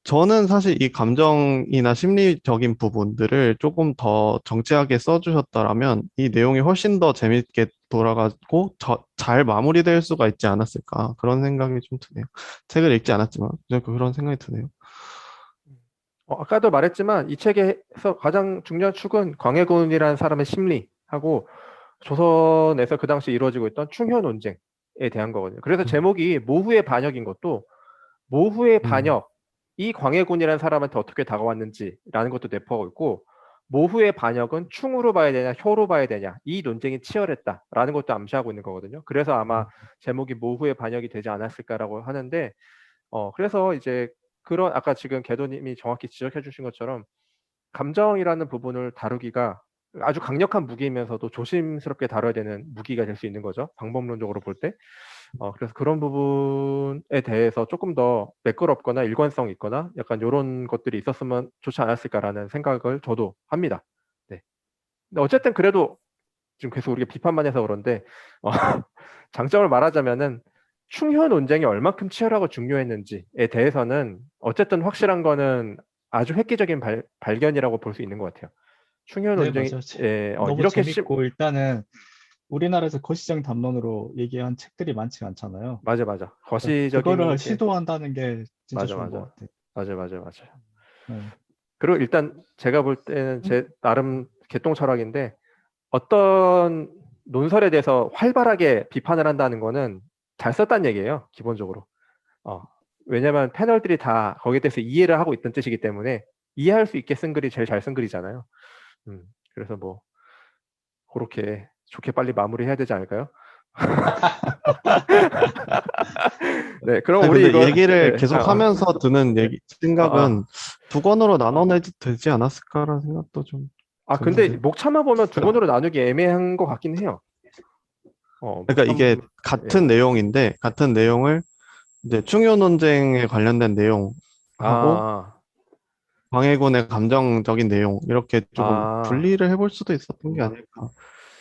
저는 사실 이 감정이나 심리적인 부분들을 조금 더 정치하게 써주셨더라면 이 내용이 훨씬 더 재밌게 돌아가고 잘 마무리될 수가 있지 않았을까 그런 생각이 좀 드네요. 책을 읽지 않았지만 그런 생각이 드네요. 아까도 말했지만 이 책에서 가장 중요한 축은 광해군이라는 사람의 심리하고 조선에서 그 당시 이루어지고 있던 충효 논쟁에 대한 거거든요. 그래서 제목이 모후의 반역인 것도 모후의 반역이 광해군이라는 사람한테 어떻게 다가왔는지라는 것도 내포하고 있고 모후의 반역은 충으로 봐야 되냐 효로 봐야 되냐 이 논쟁이 치열했다라는 것도 암시하고 있는 거거든요. 그래서 아마 제목이 모후의 반역이 되지 않았을까라고 하는데 그래서 이제 그런 아까 지금 궤도님이 정확히 지적해 주신 것처럼 감정이라는 부분을 다루기가 아주 강력한 무기이면서도 조심스럽게 다뤄야 되는 무기가 될 수 있는 거죠. 방법론적으로 볼 때. 그래서 그런 부분에 대해서 조금 더 매끄럽거나 일관성 있거나 약간 요런 것들이 있었으면 좋지 않았을까라는 생각을 저도 합니다. 네. 근데 어쨌든 그래도 지금 계속 우리가 비판만 해서 그런데 장점을 말하자면은 충효 논쟁이 얼만큼 치열하고 중요했는지에 대해서는 어쨌든 확실한 거는 아주 획기적인 발견이라고 볼 수 있는 것 같아요. 충효 네, 논쟁이 맞아요. 너무 이렇게 심 재밌고 일단은 우리나라에서 거시적 담론으로 얘기한 책들이 많지 않잖아요. 맞아 그러니까 거시적인 그거를 게 시도한다는 게 진짜 맞아 좋은 것 같아요. 맞아 네. 그리고 일단 제가 볼 때는 제 나름 개똥 철학인데 어떤 논설에 대해서 활발하게 비판을 한다는 거는 잘 썼다는 얘기예요, 기본적으로. 왜냐면 패널들이 다 거기에 대해서 이해를 하고 있던 뜻이기 때문에 이해할 수 있게 쓴 글이 제일 잘 쓴 글이잖아요. 그래서 뭐 그렇게 좋게 빨리 마무리해야 되지 않을까요? 네, 그럼 우리 근데 이거 얘기를 계속 하면서 드는 생각은 두 권으로 나눠내도 되지 않았을까라는 생각도 좀 근데 드는데. 목차만 보면 두 권으로 나누기 애매한 것 같긴 해요. 그러니까 이게 같은 내용인데 같은 내용을 이제 충효 논쟁에 관련된 내용하고 광해군의 감정적인 내용 이렇게 조금 분리를 해볼 수도 있었던 게 아닐까.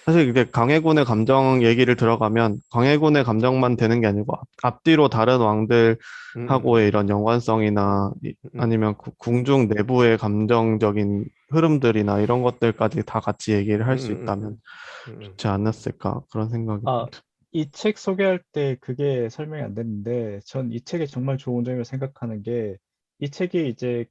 사실 이게 광해군의 감정 얘기를 들어가면 광해군의 감정만 되는 게 아니고 앞뒤로 다른 왕들하고의 이런 연관성이나 아니면 궁중 내부의 감정적인 흐름들이나 이런 것들까지 다 같이 얘기를 할 수 있다면 좋지 않았을까 그런 생각이 좀 듭니다. 이 책 소개할 때 그게 설명이 안 됐는데 전 이 책의 정말 좋은 점이라고 생각하는 게 이 책이 이제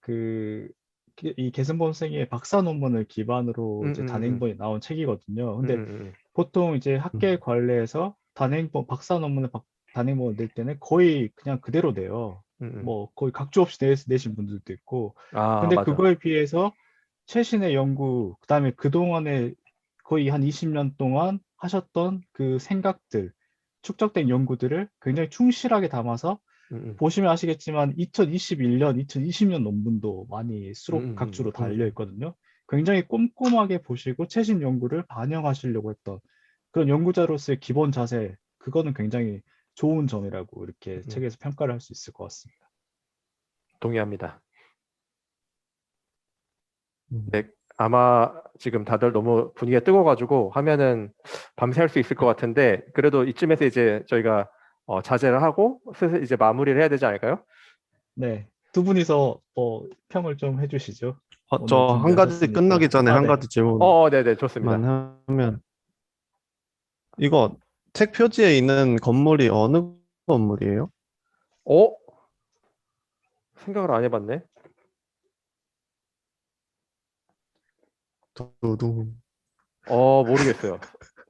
이 개승범생의 박사 논문을 기반으로 이제 단행본이 나온 책이거든요. 근데 보통 이제 학계 관례에서 박사 논문을 단행본을 낼 때는 거의 그냥 그대로 돼요. 뭐 거의 각주 없이 내신 분들도 있고. 근데 맞아. 그거에 비해서 최신의 연구, 그다음에 그동안에 거의 한 20년 동안 하셨던 그 생각들, 축적된 연구들을 굉장히 충실하게 담아서 보시면 아시겠지만 2021년, 2020년 논문도 많이 수록 각주로 달려 있거든요. 굉장히 꼼꼼하게 보시고 최신 연구를 반영하시려고 했던 그런 연구자로서의 기본 자세, 그거는 굉장히 좋은 점이라고 이렇게 책에서 평가를 할 수 있을 것 같습니다. 동의합니다. 네, 아마 지금 다들 너무 분위기가 뜨거워가지고 하면은 밤새 할 수 있을 것 같은데 그래도 이쯤에서 이제 저희가 자제를 하고 슬슬 이제 마무리를 해야 되지 않을까요? 네, 두 분이서 평을 좀 해주시죠. 오늘 저 한 가지 준비하셨으니까. 끝나기 전에 한 네. 가지 질문만 네네, 좋습니다. 하면 이거 책 표지에 있는 건물이 어느 건물이에요? 생각을 안 해봤네. 두둥. 모르겠어요.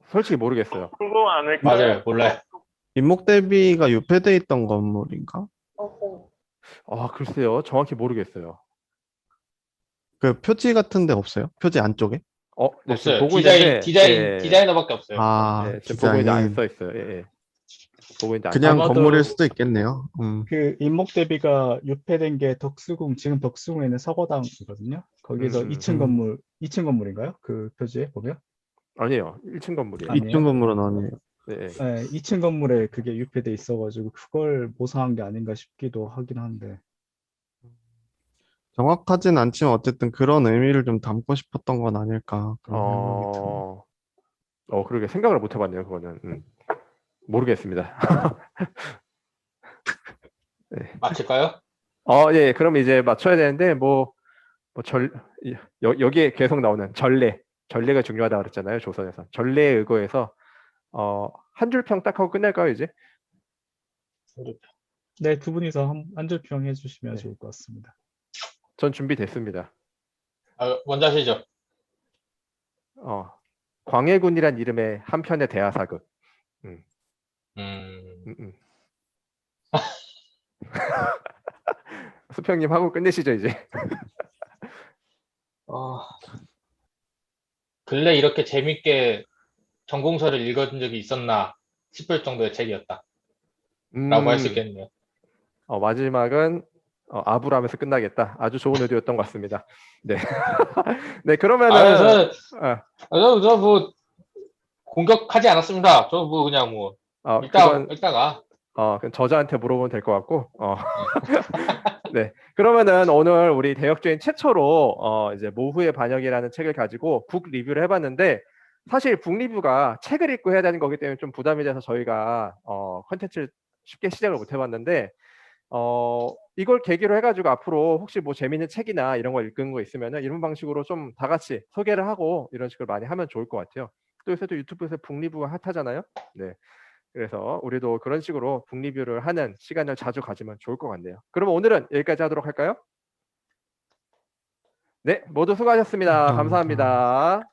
솔직히 모르겠어요. 그거 아닐까요? 맞아요. 몰라요. 인목 대비가 유폐돼 있던 건물인가? 글쎄요. 정확히 모르겠어요. 그 표지 같은 데 없어요? 표지 안쪽에? 네, 지금 없어요. 보고 디자인, 있는데, 디자인, 예, 디자이너밖에 없어요. 아, 네, 지금 보고 있는데 안 디자인. 써 있어요. 예, 예. 보고 있는데 안 그냥 아마도- 건물일 수도 있겠네요. 그 인목 대비가 유폐된 게 덕수궁, 지금 덕수궁에 있는 서거당이거든요. 거기서 2층 건물, 2층 건물인가요? 그 표지에 보면? 아니에요. 1층 건물이에요. 아니에요? 2층 건물은 아니에요. 네, 예. 네, 2층 건물에 그게 유폐돼 있어가지고 그걸 모사한 게 아닌가 싶기도 하긴 한데. 정확하진 않지만 어쨌든 그런 의미를 좀 담고 싶었던 건 아닐까 그런 생각이 드네요. 그러게 생각을 못 해봤네요. 그거는. 모르겠습니다. 맞힐까요? 예, 그럼 이제 맞춰야 되는데 여기에 계속 나오는 전례가 중요하다고 그랬잖아요. 조선에서 전례에 의거해서 한 줄 평 딱 하고 끝낼까요, 이제? 네, 두 분이서 한 줄 평 해주시면 네. 좋을 것 같습니다. 전 준비됐습니다. 먼저 하시죠. 광해군이란 이름의 한 편의 대하사극. 음, 음. 수평님 하고 끝내시죠, 이제. 근래 이렇게 재밌게 전공서를 읽은 적이 있었나 싶을 정도의 책이었다. 라고 할 수 있겠네요. 마지막은 아부라면서 끝나겠다. 아주 좋은 의도였던 것 같습니다. 네. 네, 그러면은 저 뭐 공격하지 않았습니다. 저 뭐 그냥 뭐 그건 읽다가 그럼 저자한테 물어보면 될 것 같고. 네. 그러면은 오늘 우리 대역주인 최초로 이제 모후의 반역이라는 책을 가지고 북 리뷰를 해봤는데, 사실 북 리뷰가 책을 읽고 해야 되는 거기 때문에 좀 부담이 돼서 저희가 컨텐츠를 쉽게 시작을 못 해봤는데, 이걸 계기로 해가지고 앞으로 혹시 뭐 재밌는 책이나 이런 거 읽은 거 있으면은 이런 방식으로 좀 다 같이 소개를 하고 이런 식으로 많이 하면 좋을 것 같아요. 또 요새도 유튜브에서 북 리뷰가 핫하잖아요. 네. 그래서 우리도 그런 식으로 북 리뷰를 하는 시간을 자주 가지면 좋을 것 같네요. 그러면 오늘은 여기까지 하도록 할까요? 네, 모두 수고하셨습니다. 감사합니다. 감사합니다.